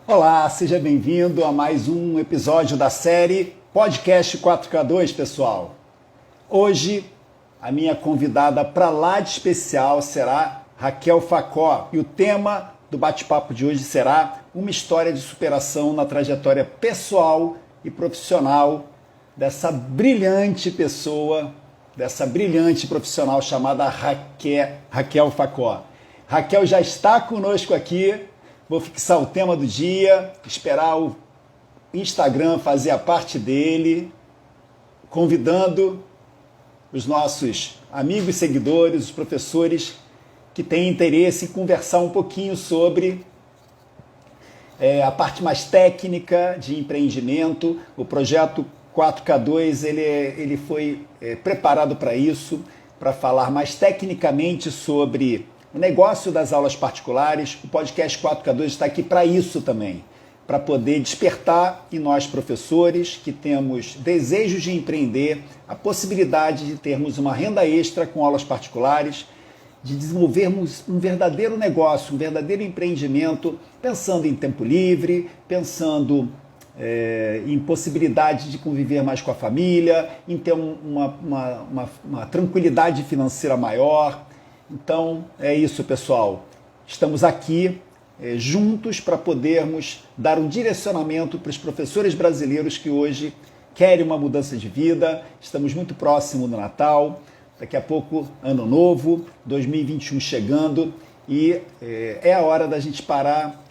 Olá, seja bem-vindo a mais um episódio da série Podcast 4K2, pessoal. Hoje, a minha convidada para lá de especial será Raquel Facó e o tema do bate-papo de hoje será uma história de superação na trajetória pessoal e profissional dessa brilhante pessoa, dessa brilhante profissional chamada Raquel Facó. Raquel já está conosco aqui. Vou fixar o tema do dia, esperar o Instagram fazer a parte dele, convidando os nossos amigos e seguidores, os professores que têm interesse em conversar um pouquinho sobre a parte mais técnica de empreendimento. O projeto 4K2 ele foi preparado para isso, para falar mais tecnicamente sobre o negócio das aulas particulares. O podcast 4K2 está aqui para isso também, para poder despertar em nós professores que temos desejo de empreender, a possibilidade de termos uma renda extra com aulas particulares, de desenvolvermos um verdadeiro negócio, um verdadeiro empreendimento, pensando em tempo livre, pensando em possibilidade de conviver mais com a família, em ter uma tranquilidade financeira maior. Então, é isso, pessoal. Estamos aqui juntos para podermos dar um direcionamento para os professores brasileiros que hoje querem uma mudança de vida. Estamos muito próximos do Natal, daqui a pouco, Ano Novo, 2021 chegando, e é a hora da gente parar,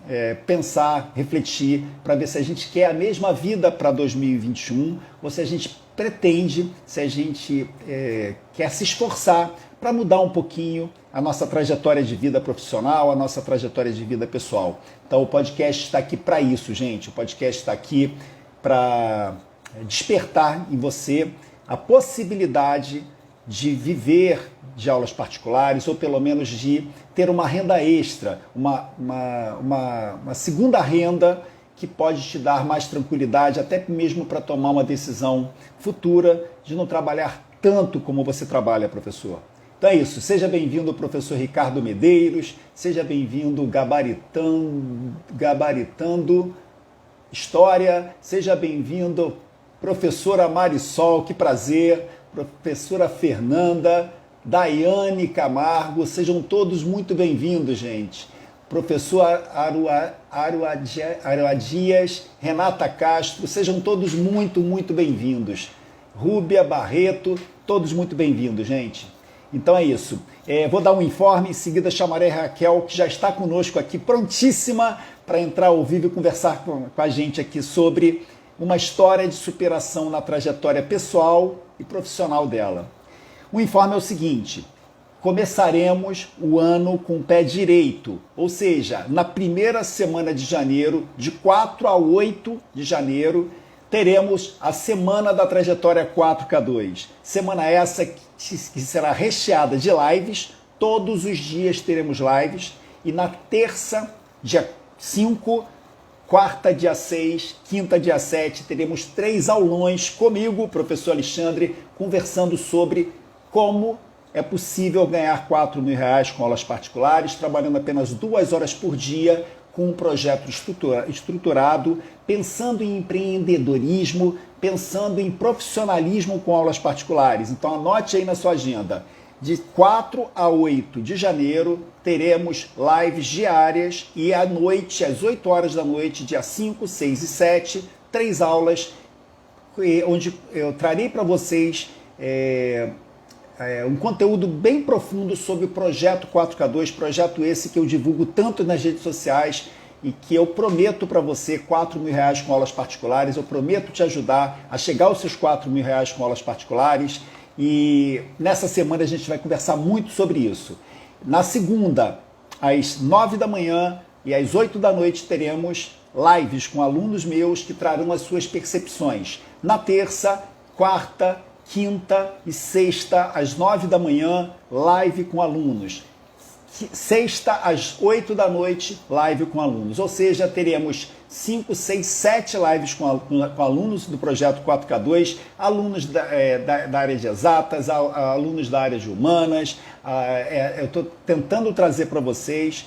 pensar, refletir, para ver se a gente quer a mesma vida para 2021 ou se a gente pretende, se a gente quer se esforçar para mudar um pouquinho a nossa trajetória de vida profissional, a nossa trajetória de vida pessoal. Então o podcast está aqui para isso, gente. O podcast está aqui para despertar em você a possibilidade de viver de aulas particulares ou pelo menos de ter uma renda extra, uma segunda renda que pode te dar mais tranquilidade, até mesmo para tomar uma decisão futura de não trabalhar tanto como você trabalha, professor. Então é isso, seja bem-vindo professor Ricardo Medeiros, seja bem-vindo Gabaritando História, seja bem-vindo professora Marisol, que prazer, professora Fernanda, Daiane Camargo, sejam todos muito bem-vindos, gente. Professor Arua Dias, Renata Castro, sejam todos muito, muito bem-vindos. Rúbia Barreto, todos muito bem-vindos, gente. Então é isso. Vou dar um informe, em seguida chamarei a Raquel, que já está conosco aqui, prontíssima para entrar ao vivo e conversar com a gente aqui sobre uma história de superação na trajetória pessoal e profissional dela. O informe é o seguinte: começaremos o ano com o pé direito, ou seja, na primeira semana de janeiro, de 4 a 8 de janeiro, teremos a Semana da Trajetória 4K2. Semana essa que será recheada de lives, todos os dias teremos lives, e na terça, dia 5, quarta, dia 6, quinta, dia 7, teremos 3 aulões comigo, professor Alexandre, conversando sobre como é possível ganhar R$4.000 com aulas particulares, trabalhando apenas 2 horas por dia, com um projeto estruturado, pensando em empreendedorismo, pensando em profissionalismo com aulas particulares. Então anote aí na sua agenda. De 4 a 8 de janeiro, teremos lives diárias e à noite, às 8 horas da noite, dia 5, 6 e 7, 3 aulas, onde eu trarei para vocês um conteúdo bem profundo sobre o projeto 4K2, projeto esse que eu divulgo tanto nas redes sociais e que eu prometo para você R$4.000 com aulas particulares. Eu prometo te ajudar a chegar aos seus R$4.000 com aulas particulares, e nessa semana a gente vai conversar muito sobre isso. Na segunda, às 9 da manhã e às 8 da noite, teremos lives com alunos meus que trarão as suas percepções. Na terça, quarta, quinta e sexta, às 9 da manhã, live com alunos. Sexta, às 8 da noite, live com alunos. Ou seja, teremos 5, 6, 7 lives com alunos do projeto 4K2, alunos da área de exatas, alunos da área de humanas. Eu estou tentando trazer para vocês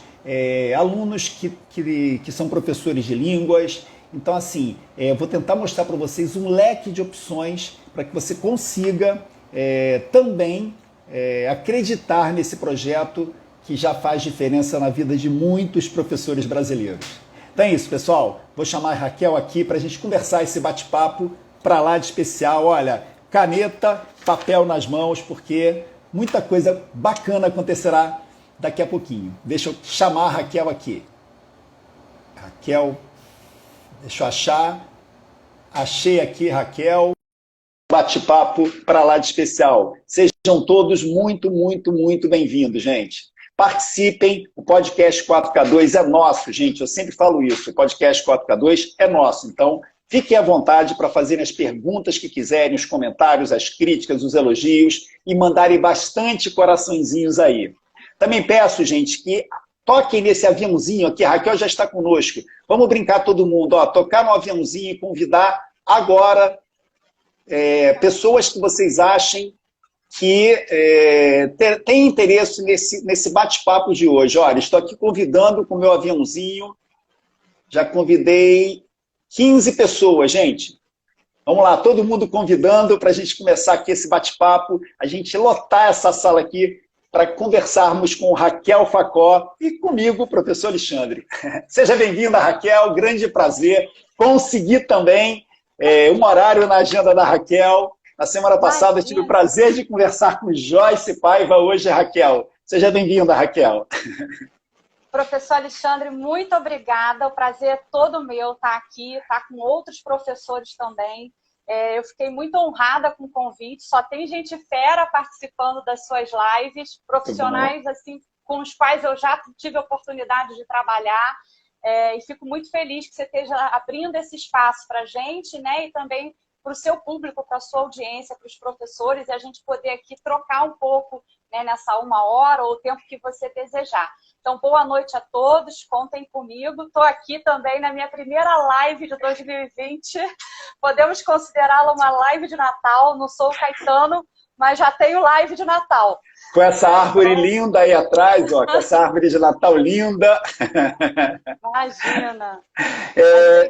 alunos que são professores de línguas. Então, assim, vou tentar mostrar para vocês um leque de opções para que você consiga também acreditar nesse projeto que já faz diferença na vida de muitos professores brasileiros. Então é isso, pessoal. Vou chamar a Raquel aqui para a gente conversar esse bate-papo para lá de especial. Olha, caneta, papel nas mãos, porque muita coisa bacana acontecerá daqui a pouquinho. Deixa eu chamar a Raquel aqui. Raquel, deixa eu achar. Achei aqui, Raquel. Bate-papo para lá de especial. Sejam todos muito, muito, muito bem-vindos, gente. Participem, o podcast 4K2 é nosso, gente, eu sempre falo isso, o podcast 4K2 é nosso, então fiquem à vontade para fazerem as perguntas que quiserem, os comentários, as críticas, os elogios e mandarem bastante coraçõezinhos aí. Também peço, gente, que toquem nesse aviãozinho aqui, a Raquel já está conosco, vamos brincar todo mundo, ó, tocar no aviãozinho e convidar agora pessoas que vocês achem que tem interesse nesse bate-papo de hoje. Olha, estou aqui convidando com o meu aviãozinho, já convidei 15 pessoas, gente. Vamos lá, todo mundo convidando para a gente começar aqui esse bate-papo, a gente lotar essa sala aqui para conversarmos com Raquel Facó e comigo, professor Alexandre. Seja bem-vinda, Raquel, grande prazer. Consegui também um horário na agenda da Raquel. Na semana passada eu tive o prazer de conversar com Joyce Paiva, hoje é Raquel. Seja bem-vinda, Raquel. Professor Alexandre, muito obrigada. O prazer é todo meu estar aqui, estar com outros professores também. Eu fiquei muito honrada com o convite. Só tem gente fera participando das suas lives, profissionais assim, com os quais eu já tive a oportunidade de trabalhar. E fico muito feliz que você esteja abrindo esse espaço para a gente, né? E também para o seu público, para a sua audiência, para os professores, e a gente poder aqui trocar um pouco, né, nessa 1 hora ou o tempo que você desejar. Então, boa noite a todos, contem comigo. Estou aqui também na minha primeira live de 2020. Podemos considerá-la uma live de Natal. Não sou o Caetano, mas já tenho live de Natal. Com essa árvore linda aí atrás, ó, com essa árvore de Natal linda. Imagina.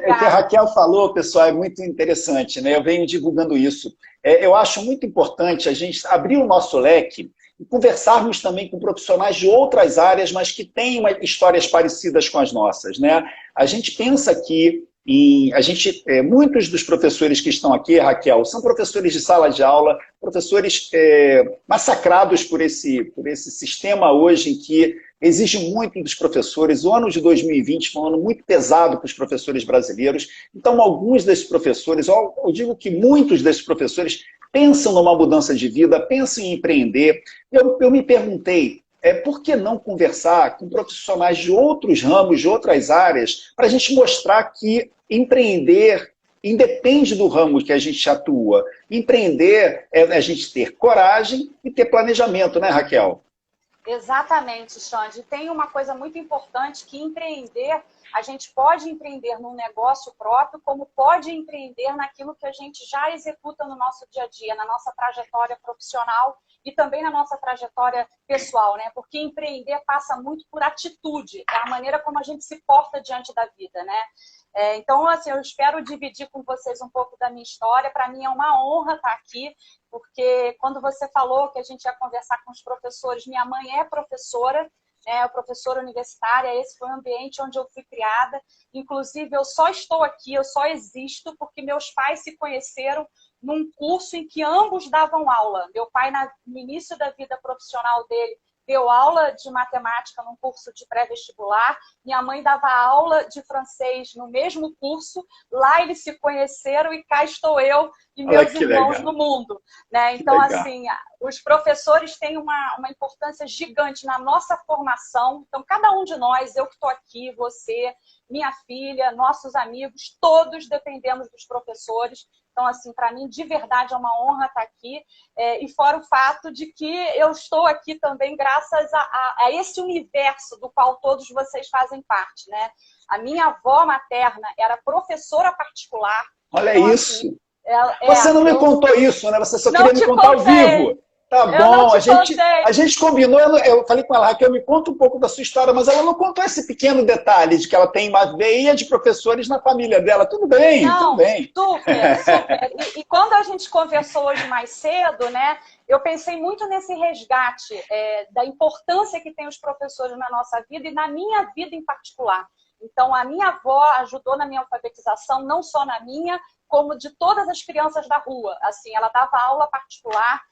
O que a Raquel falou, pessoal, é muito interessante, né? Eu venho divulgando isso. Eu acho muito importante a gente abrir o nosso leque e conversarmos também com profissionais de outras áreas, mas que têm histórias parecidas com as nossas, né? A gente pensa aqui muitos dos professores que estão aqui, Raquel, são professores de sala de aula, professores massacrados por esse sistema hoje em que exige muito dos professores. O ano de 2020 foi um ano muito pesado para os professores brasileiros. Então, alguns desses professores, eu digo que muitos desses professores pensam numa mudança de vida, pensam em empreender. Eu me perguntei, por que não conversar com profissionais de outros ramos, de outras áreas, para a gente mostrar que empreender independe do ramo que a gente atua. Empreender é a gente ter coragem e ter planejamento, né, Raquel? Exatamente, Xande. Tem uma coisa muito importante que empreender, a gente pode empreender num negócio próprio, como pode empreender naquilo que a gente já executa no nosso dia a dia, na nossa trajetória profissional e também na nossa trajetória pessoal, né? Porque empreender passa muito por atitude, é a maneira como a gente se porta diante da vida, né? Então, assim, eu espero dividir com vocês um pouco da minha história. Para mim é uma honra estar aqui, porque quando você falou que a gente ia conversar com os professores, minha mãe é professora, professora universitária, esse foi o ambiente onde eu fui criada. Inclusive, eu só estou aqui, eu só existo porque meus pais se conheceram num curso em que ambos davam aula. Meu pai, no início da vida profissional dele, deu aula de matemática num curso de pré-vestibular. Minha mãe dava aula de francês no mesmo curso. Lá eles se conheceram e cá estou eu e meus irmãos no mundo, né? Então, assim, os professores têm uma importância gigante na nossa formação. Então, cada um de nós, eu que estou aqui, você, minha filha, nossos amigos, todos dependemos dos professores. Então, assim, para mim, de verdade, é uma honra estar aqui. E fora o fato de que eu estou aqui também graças a esse universo do qual todos vocês fazem parte, né? A minha avó materna era professora particular. Olha então, isso! Assim, você não me contou isso, né? Você só queria me contar ao vivo. Tá Eu não bom, te contei. a gente combinou, eu falei com ela, Raquel, me conta um pouco da sua história, mas ela não contou esse pequeno detalhe de que ela tem uma veia de professores na família dela. Tudo bem, tudo Não, bem. super, super. E quando a gente conversou hoje mais cedo, né, eu pensei muito nesse resgate da importância que tem os professores na nossa vida e na minha vida em particular. Então, a minha avó ajudou na minha alfabetização, não só na minha, como de todas as crianças da rua. Assim, ela dava aula particular,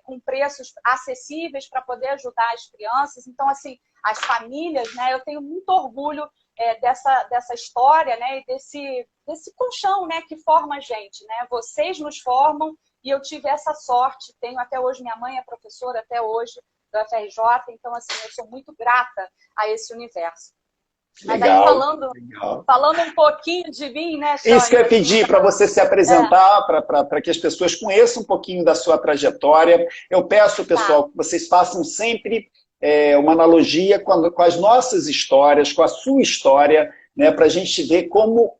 com preços acessíveis para poder ajudar as crianças. Então, assim, as famílias, né, eu tenho muito orgulho dessa história, né, e desse colchão, né, que forma a gente, né? Vocês nos formam e eu tive essa sorte. Tenho até hoje, minha mãe é professora até hoje do FRJ, então, assim, eu sou muito grata a esse universo. Mas aí, Legal, legal. falando um pouquinho de mim, né, Isso que eu Xande, ia assim, pedir para você se é, apresentar, para que as pessoas conheçam um pouquinho da sua trajetória. Eu peço, tá. pessoal, que vocês façam sempre uma analogia com as nossas histórias, com a sua história, né, para a gente ver como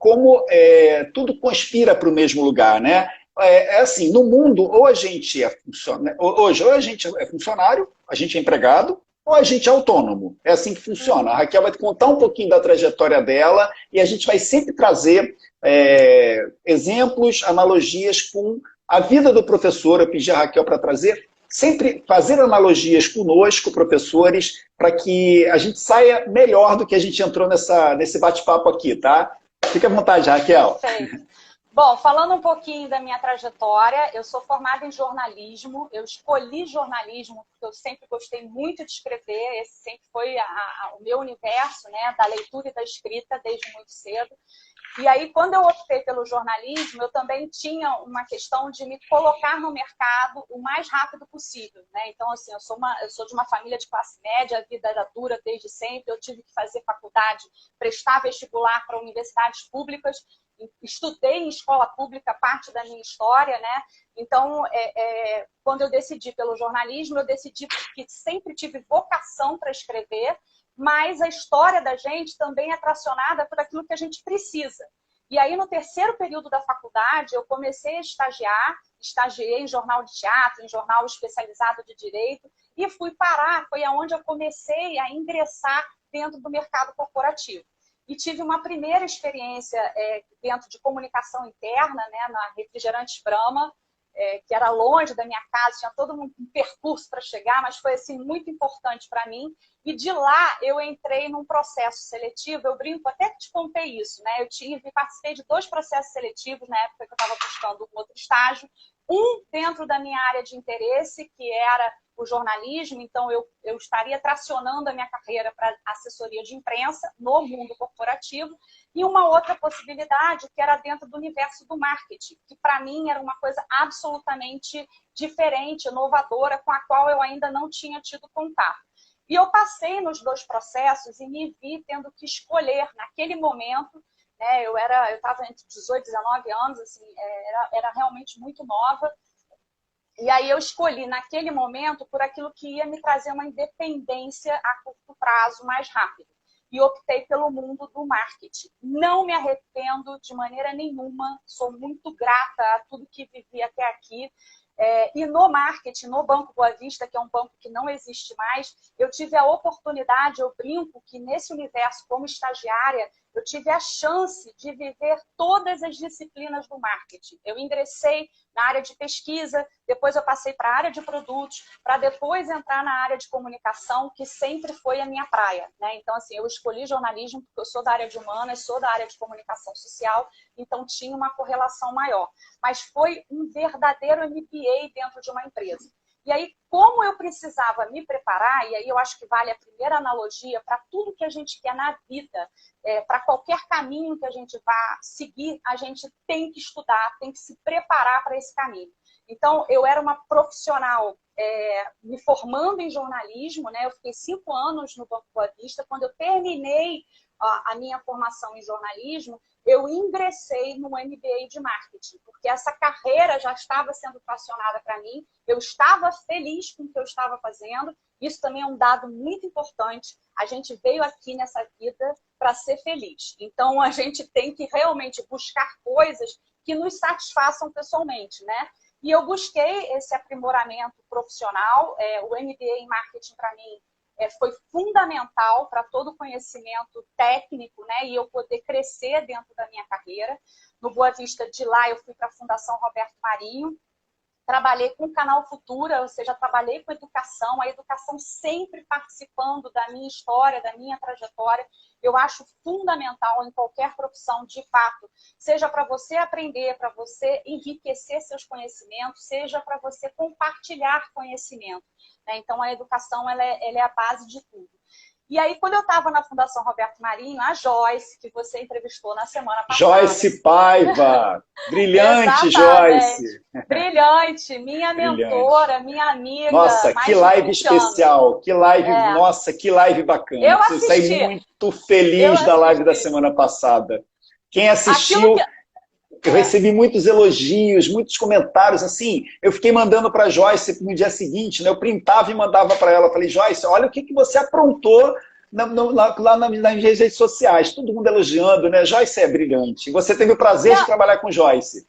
tudo conspira para o mesmo lugar. Né? É assim, no mundo, ou a gente é funcionário, hoje, ou a gente é funcionário, a gente é empregado, ou a gente é autônomo. É assim que funciona. A Uhum. Raquel vai contar um pouquinho da trajetória dela e a gente vai sempre trazer exemplos, analogias com a vida do professor. Eu pedi a Raquel para trazer, sempre fazer analogias conosco, professores, para que a gente saia melhor do que a gente entrou nesse bate-papo aqui, tá? Fique à vontade, Raquel. Perfeito. Bom, falando um pouquinho da minha trajetória, eu sou formada em jornalismo, eu escolhi jornalismo porque eu sempre gostei muito de escrever, esse sempre foi o meu universo, né, da leitura e da escrita desde muito cedo. E aí, quando eu optei pelo jornalismo, eu também tinha uma questão de me colocar no mercado o mais rápido possível, né? Então, assim, eu sou de uma família de classe média, a vida era dura desde sempre, eu tive que fazer faculdade, prestar vestibular para universidades públicas, estudei em escola pública parte da minha história, né? Então, quando eu decidi pelo jornalismo, eu decidi porque sempre tive vocação para escrever, mas a história da gente também é tracionada por aquilo que a gente precisa. E aí, no terceiro período da faculdade, eu comecei a estagiei em jornal de teatro, em jornal especializado de direito, e fui parar, foi aonde eu comecei a ingressar dentro do mercado corporativo. E tive uma primeira experiência dentro de comunicação interna, né, na Refrigerantes Brahma, que era longe da minha casa, tinha todo um percurso para chegar, mas foi assim, muito importante para mim. E de lá eu entrei num processo seletivo, eu brinco, até que te contei isso, né? Participei de 2 processos seletivos na época que eu estava buscando um outro estágio, um dentro da minha área de interesse, que era o jornalismo, então eu estaria tracionando a minha carreira para assessoria de imprensa no mundo corporativo, e uma outra possibilidade que era dentro do universo do marketing, que para mim era uma coisa absolutamente diferente, inovadora, com a qual eu ainda não tinha tido contato. E eu passei nos 2 processos e me vi tendo que escolher naquele momento, né, eu estava entre 18 e 19 anos, assim, era realmente muito nova. E aí eu escolhi, naquele momento, por aquilo que ia me trazer uma independência a curto prazo mais rápido. E optei pelo mundo do marketing. Não me arrependo de maneira nenhuma, sou muito grata a tudo que vivi até aqui. E no marketing, no Banco Boa Vista, que é um banco que não existe mais, eu tive a oportunidade, eu brinco que nesse universo, como estagiária, eu tive a chance de viver todas as disciplinas do marketing. Eu ingressei na área de pesquisa, depois eu passei para a área de produtos, para depois entrar na área de comunicação, que sempre foi a minha praia, né? Então, assim, eu escolhi jornalismo porque eu sou da área de humanas, sou da área de comunicação social, então tinha uma correlação maior. Mas foi um verdadeiro MBA dentro de uma empresa. E aí, como eu precisava me preparar, e aí eu acho que vale a primeira analogia para tudo que a gente quer na vida, para qualquer caminho que a gente vá seguir, a gente tem que estudar, tem que se preparar para esse caminho. Então, eu era uma profissional me formando em jornalismo, né? Eu fiquei 5 anos no Banco Boa Vista. Quando eu terminei a minha formação em jornalismo, eu ingressei no MBA de marketing, porque essa carreira já estava sendo tracionada para mim, eu estava feliz com o que eu estava fazendo, isso também é um dado muito importante, a gente veio aqui nessa vida para ser feliz, então a gente tem que realmente buscar coisas que nos satisfaçam pessoalmente, né? E eu busquei esse aprimoramento profissional. O MBA em marketing, para mim, foi fundamental para todo o conhecimento técnico, né? E eu poder crescer dentro da minha carreira. No Boa Vista, de lá, eu fui para a Fundação Roberto Marinho. Trabalhei com o Canal Futura, ou seja, trabalhei com educação, a educação sempre participando da minha história, da minha trajetória. Eu acho fundamental em qualquer profissão, de fato, seja para você aprender, para você enriquecer seus conhecimentos, seja para você compartilhar conhecimento, né? Então, a educação ela é a base de tudo. E aí, quando eu estava na Fundação Roberto Marinho, a Joyce, que você entrevistou na semana passada... Joyce Paiva! Brilhante, Joyce! Brilhante, minha mentora, minha amiga. Nossa, que live especial, que live, nossa, que live bacana. Eu assisti. Saí muito feliz da live da semana passada. Quem assistiu... Eu recebi muitos elogios, muitos comentários, assim, eu fiquei mandando para a Joyce no dia seguinte, né? Eu printava e mandava para ela, falei, Joyce, olha o que você aprontou lá nas redes sociais, todo mundo elogiando, né? Joyce é brilhante. Você teve o prazer de trabalhar com Joyce.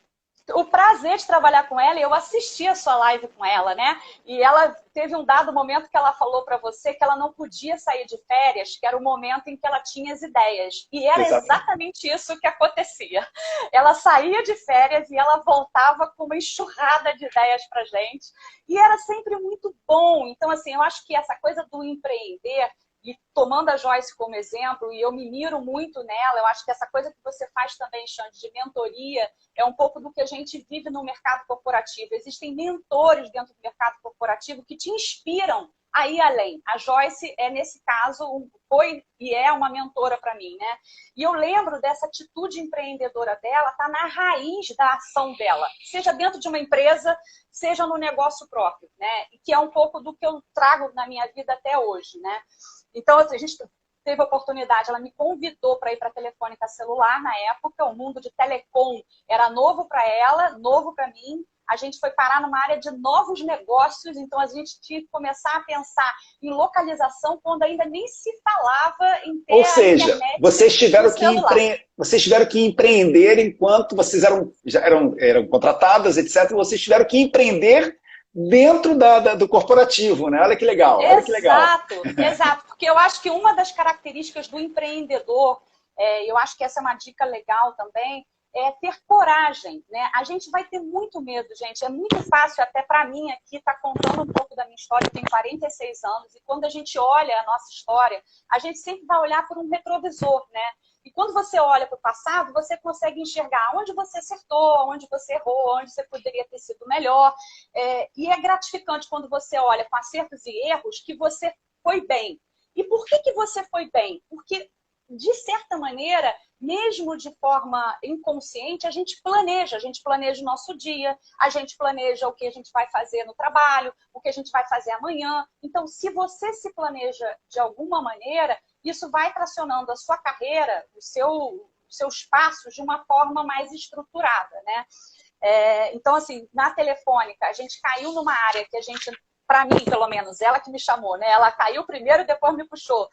O prazer de trabalhar com ela, e eu assisti a sua live com ela, né? E ela teve um dado momento que ela falou para você que ela não podia sair de férias, que era o momento em que ela tinha as ideias. E era exatamente isso que acontecia. Ela saía de férias e ela voltava com uma enxurrada de ideias para gente. E era sempre muito bom. Então, assim, eu acho que essa coisa do empreender, e tomando a Joyce como exemplo, e eu me miro muito nela, eu acho que essa coisa que você faz também, Xande, de mentoria, é um pouco do que a gente vive no mercado corporativo. Existem mentores dentro do mercado corporativo que te inspiram a ir além. A Joyce nesse caso, foi e é uma mentora para mim, né? E eu lembro dessa atitude empreendedora dela, tá na raiz da ação dela, seja dentro de uma empresa, seja no negócio próprio, né? E que é um pouco do que eu trago na minha vida até hoje, né? Então, a gente teve a oportunidade, ela me convidou para ir para a Telefônica Celular na época, o mundo de telecom era novo para ela, novo para mim. A gente foi parar numa área de novos negócios, então a gente tinha que começar a pensar em localização quando ainda nem se falava em ter. Ou seja, vocês tiveram que empreender enquanto vocês eram contratadas, etc. Vocês tiveram que empreender dentro do corporativo, né? Olha que legal, olha que legal. Exato, porque eu acho que uma das características do empreendedor, eu acho que essa é uma dica legal também, é ter coragem, né? A gente vai ter muito medo, gente. É muito fácil, até para mim aqui, tá contando um pouco da minha história. Eu tenho 46 anos e quando a gente olha a nossa história, a gente sempre vai olhar por um retrovisor, né? E quando você olha para o passado, você consegue enxergar onde você acertou, onde você errou, onde você poderia ter sido melhor. E é gratificante quando você olha com acertos e erros que você foi bem. E por que você foi bem? Porque, de certa maneira, mesmo de forma inconsciente, a gente planeja o nosso dia, a gente planeja o que a gente vai fazer no trabalho, o que a gente vai fazer amanhã. Então, se você se planeja de alguma maneira, isso vai tracionando a sua carreira, os seus passos de uma forma mais estruturada, né? Então, assim, na Telefônica, a gente caiu numa área que a gente, para mim, pelo menos, ela que me chamou, né? Ela caiu primeiro e depois me puxou.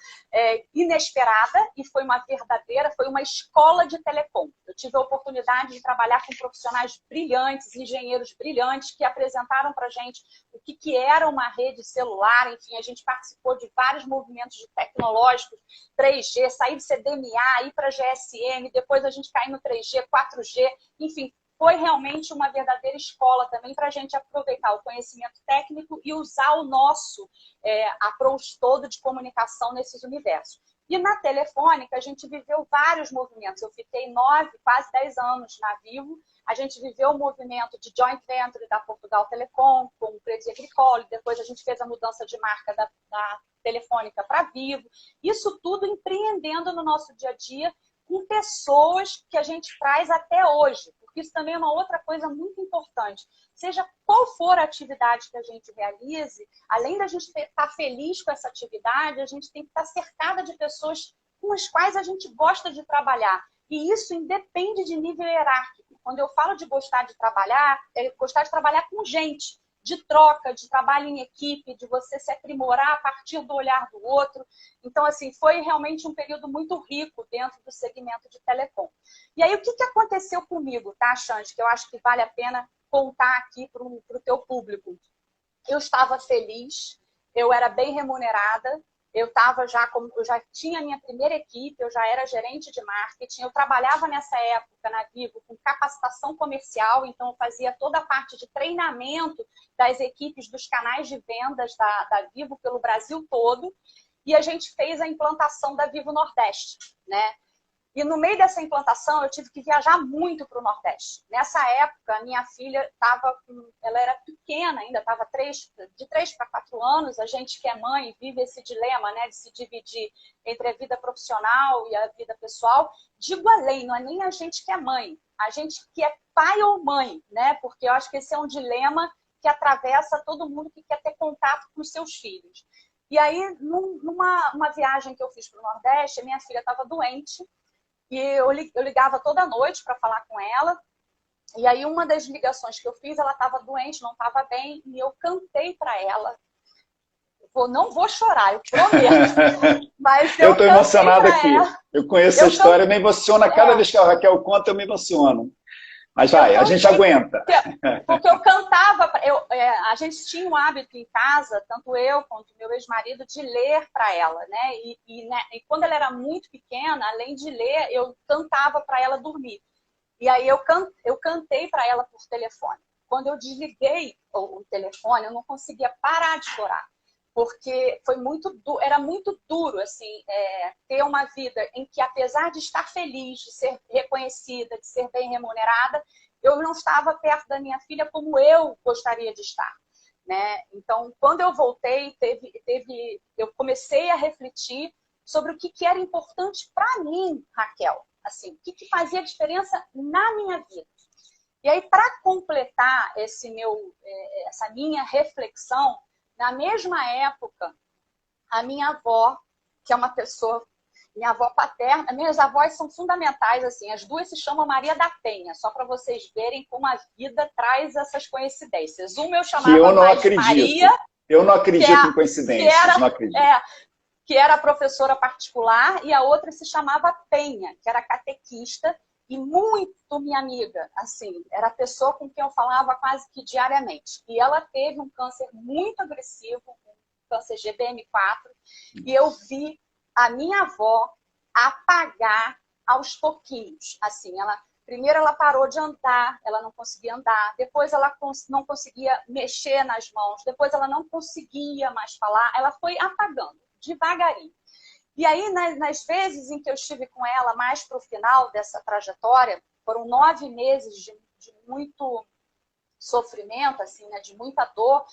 Inesperada, e foi uma escola de telecom. Eu tive a oportunidade de trabalhar com profissionais brilhantes, engenheiros brilhantes, que apresentaram para a gente o que era uma rede celular. Enfim, a gente participou de vários movimentos tecnológicos, 3G, sair do CDMA, ir para GSM, depois a gente cair no 3G, 4G, enfim. Foi realmente uma verdadeira escola também para a gente aproveitar o conhecimento técnico e usar o nosso approach todo de comunicação nesses universos. E na Telefônica, a gente viveu vários movimentos. Eu fiquei 9, quase 10 anos na Vivo. A gente viveu o movimento de joint venture da Portugal Telecom, com o Crédit Agricole. Depois a gente fez a mudança de marca da Telefônica para Vivo. Isso tudo empreendendo no nosso dia a dia, com pessoas que a gente traz até hoje. Porque isso também é uma outra coisa muito importante. Seja qual for a atividade que a gente realize, além da gente estar feliz com essa atividade, a gente tem que estar cercada de pessoas com as quais a gente gosta de trabalhar. E isso independe de nível hierárquico. Quando eu falo de gostar de trabalhar, é gostar de trabalhar com gente, de troca, de trabalho em equipe, de você se aprimorar a partir do olhar do outro. Então, assim, foi realmente um período muito rico dentro do segmento de telecom. E aí, o que aconteceu comigo, tá, Xande? Que eu acho que vale a pena contar aqui para o teu público. Eu estava feliz, eu era bem remunerada, eu já tinha a minha primeira equipe, eu já era gerente de marketing, eu trabalhava nessa época na Vivo com capacitação comercial, então eu fazia toda a parte de treinamento das equipes dos canais de vendas da Vivo pelo Brasil todo, e a gente fez a implantação da Vivo Nordeste, né? E no meio dessa implantação, eu tive que viajar muito para o Nordeste. Nessa época, a minha filha ela era pequena ainda, estava de 3 para 4 anos. A gente que é mãe vive esse dilema, né, de se dividir entre a vida profissional e a vida pessoal. Digo além, não é nem a gente que é mãe, a gente que é pai ou mãe, né? Porque eu acho que esse é um dilema que atravessa todo mundo que quer ter contato com os seus filhos. E aí, numa viagem que eu fiz para o Nordeste, a minha filha estava doente. E eu ligava toda noite para falar com ela. E aí, uma das ligações que eu fiz, ela estava doente, não estava bem, e eu cantei para ela. Não vou chorar, eu prometo. Mas eu estou emocionada aqui. Eu conheço essa história, eu me emociono. Cada vez que a Raquel conta, eu me emociono. Mas vai, a gente aguenta. Porque eu cantava, a gente tinha um hábito em casa, tanto eu quanto meu ex-marido, de ler para ela, né? E quando ela era muito pequena, além de ler, eu cantava para ela dormir. E aí eu cantei para ela por telefone. Quando eu desliguei o telefone, eu não conseguia parar de chorar. Porque era muito duro assim, ter uma vida em que, apesar de estar feliz, de ser reconhecida, de ser bem remunerada, eu não estava perto da minha filha como eu gostaria de estar, né? Então, quando eu voltei, eu comecei a refletir sobre o que era importante para mim, Raquel, assim, o que fazia diferença na minha vida. E aí, para completar essa minha reflexão, na mesma época, a minha avó, que é uma pessoa, minha avó paterna, minhas avós são fundamentais, assim, as duas se chamam Maria da Penha, só para vocês verem como a vida traz essas coincidências. Uma eu chamava eu não mais acredito. Maria. Eu não acredito em coincidências, não acredito. Que era professora particular, e a outra se chamava Penha, que era catequista, e muito minha amiga, assim, era a pessoa com quem eu falava quase que diariamente. E ela teve um câncer muito agressivo, um câncer GBM4, e eu vi a minha avó apagar aos pouquinhos. Assim, primeiro ela parou de andar, ela não conseguia andar, depois ela não conseguia mexer nas mãos, depois ela não conseguia mais falar, ela foi apagando, devagarinho. E aí, nas vezes em que eu estive com ela mais para o final dessa trajetória, foram 9 meses de muito sofrimento, assim, né, de muita dor,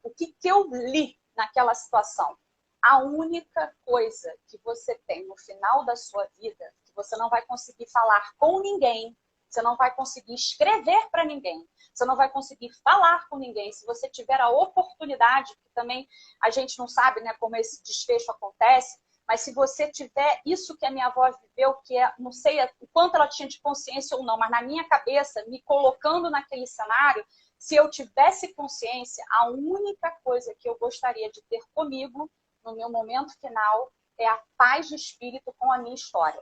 o que eu li naquela situação? A única coisa que você tem no final da sua vida, que você não vai conseguir falar com ninguém, você não vai conseguir escrever para ninguém, você não vai conseguir falar com ninguém. Se você tiver a oportunidade, que também a gente não sabe, né, como esse desfecho acontece, mas se você tiver isso que a minha avó viveu, que não sei o quanto ela tinha de consciência ou não, mas na minha cabeça, me colocando naquele cenário, se eu tivesse consciência, a única coisa que eu gostaria de ter comigo, no meu momento final, é a paz de espírito com a minha história.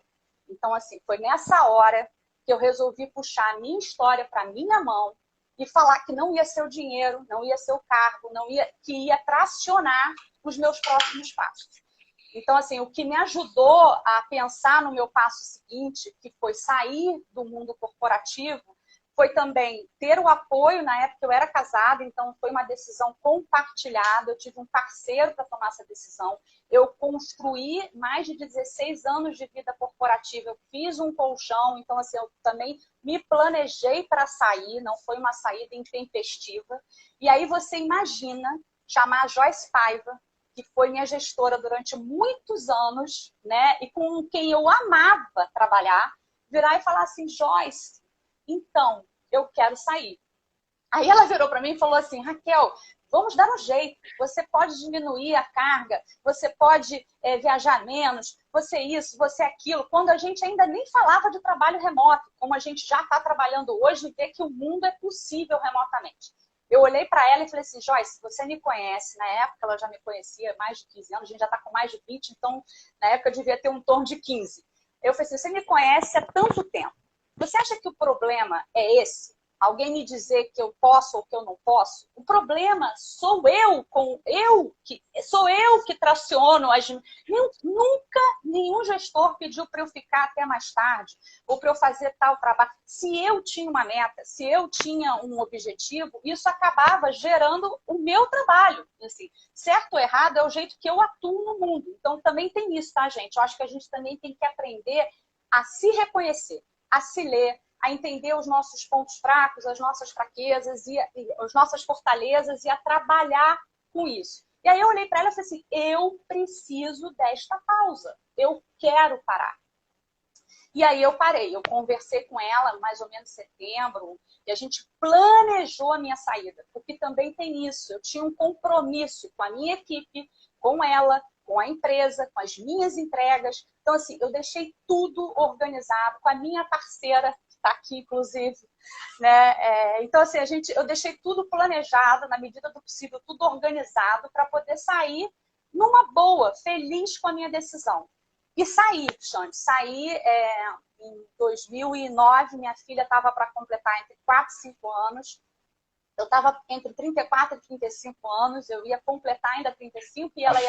Então, assim, foi nessa hora que eu resolvi puxar a minha história para a minha mão e falar que não ia ser o dinheiro, não ia ser o cargo, que ia tracionar os meus próximos passos. Então, assim, o que me ajudou a pensar no meu passo seguinte, que foi sair do mundo corporativo, foi também ter o apoio. Na época eu era casada, então foi uma decisão compartilhada, eu tive um parceiro para tomar essa decisão. Eu construí mais de 16 anos de vida corporativa, eu fiz um colchão, então assim, eu também me planejei para sair, não foi uma saída intempestiva. E aí você imagina chamar a Joyce Paiva, que foi minha gestora durante muitos anos, né, e com quem eu amava trabalhar, virar e falar assim: Joyce, então, eu quero sair. Aí ela virou para mim e falou assim: Raquel, vamos dar um jeito, você pode diminuir a carga, você pode viajar menos, você isso, você aquilo, quando a gente ainda nem falava de trabalho remoto, como a gente já está trabalhando hoje e vê que o mundo é possível remotamente. Eu olhei para ela e falei assim: Joyce, você me conhece, na época ela já me conhecia há mais de 15 anos, a gente já está com mais de 20, então na época eu devia ter um torno de 15. Eu falei assim: você me conhece há tanto tempo, você acha que o problema é esse? alguém me dizer que eu posso ou que eu não posso. O problema sou sou eu que traciono as... Nunca nenhum gestor pediu para eu ficar até mais tarde ou para eu fazer tal trabalho. Se eu tinha uma meta, se eu tinha um objetivo, isso acabava gerando o meu trabalho. Assim, certo ou errado é o jeito que eu atuo no mundo. Então também tem isso, tá, gente? Eu acho que a gente também tem que aprender a se reconhecer, a se ler, a entender os nossos pontos fracos, as nossas fraquezas e as nossas fortalezas e a trabalhar com isso. E aí eu olhei para ela e falei assim, eu preciso desta pausa, eu quero parar. E aí eu parei, eu conversei com ela mais ou menos em setembro e a gente planejou a minha saída, porque também tem isso, eu tinha um compromisso com a minha equipe, com ela, com a empresa, com as minhas entregas. Então, assim, eu deixei tudo organizado com a minha parceira, que está aqui, inclusive. Né? Então, assim, eu deixei tudo planejado, na medida do possível, tudo organizado, para poder sair numa boa, feliz com a minha decisão. E saí, Xande. Saí em 2009, minha filha estava para completar entre 4 e 5 anos. Eu estava entre 34 e 35 anos, eu ia completar ainda 35 e ela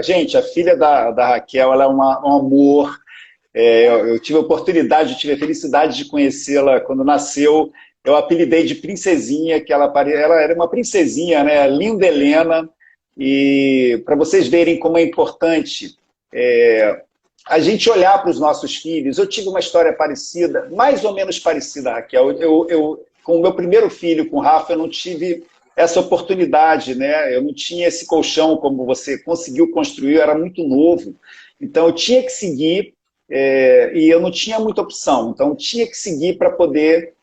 Gente, a filha da Raquel, ela é um amor. Eu tive a oportunidade, eu tive a felicidade de conhecê-la quando nasceu. Eu apelidei de princesinha, que ela era uma princesinha, né? Linda Helena. E para vocês verem como é importante a gente olhar para os nossos filhos. Eu tive uma história parecida, mais ou menos parecida, Raquel. Com o meu primeiro filho, com o Rafa, eu não tive essa oportunidade, né? Eu não tinha esse colchão como você conseguiu construir, eu era muito novo. Então, eu tinha que seguir e eu não tinha muita opção. Então, eu tinha que seguir para poder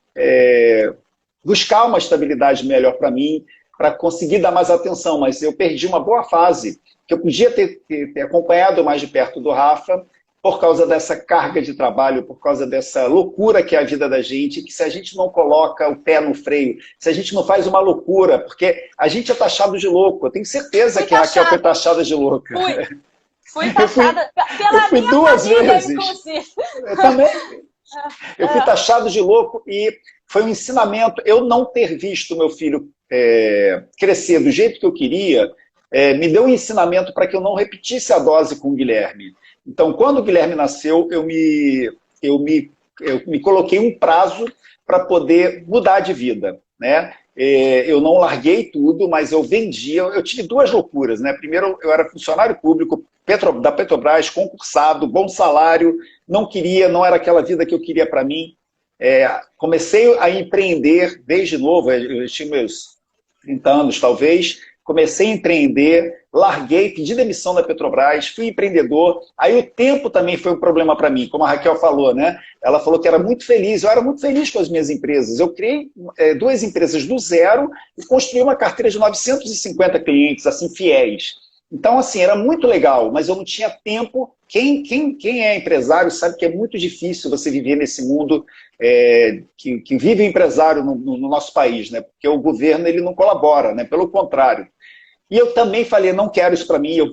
buscar uma estabilidade melhor para mim, para conseguir dar mais atenção. Mas eu perdi uma boa fase, que eu podia ter acompanhado mais de perto do Rafa, por causa dessa carga de trabalho, por causa dessa loucura que é a vida da gente, que se a gente não coloca o pé no freio, se a gente não faz uma loucura, porque a gente é taxado de louco, eu tenho certeza que a Raquel foi taxada de louca. Fui taxada pela minha duas família, vezes. inclusive. Eu também. Eu fui taxado de louco e foi um ensinamento. Eu não ter visto meu filho crescer do jeito que eu queria, me deu um ensinamento para que eu não repetisse a dose com o Guilherme. Então, quando o Guilherme nasceu, eu me coloquei um prazo para poder mudar de vida, né? Eu não larguei tudo, mas eu vendia. Eu tive duas loucuras, né? Primeiro, eu era funcionário público da Petrobras, concursado, bom salário, não era aquela vida que eu queria para mim. Comecei a empreender desde novo, eu tinha meus 30 anos, talvez. Comecei a empreender, larguei, pedi demissão da Petrobras, fui empreendedor. Aí o tempo também foi um problema para mim, como a Raquel falou, né? Ela falou que era muito feliz, eu era muito feliz com as minhas empresas. Eu criei 2 empresas do zero e construí uma carteira de 950 clientes, assim, fiéis. Então, assim, era muito legal, mas eu não tinha tempo. Quem é empresário sabe que é muito difícil você viver nesse mundo que vive o empresário no nosso país, né? Porque o governo ele não colabora, né? Pelo contrário. E eu também falei, não quero isso para mim, eu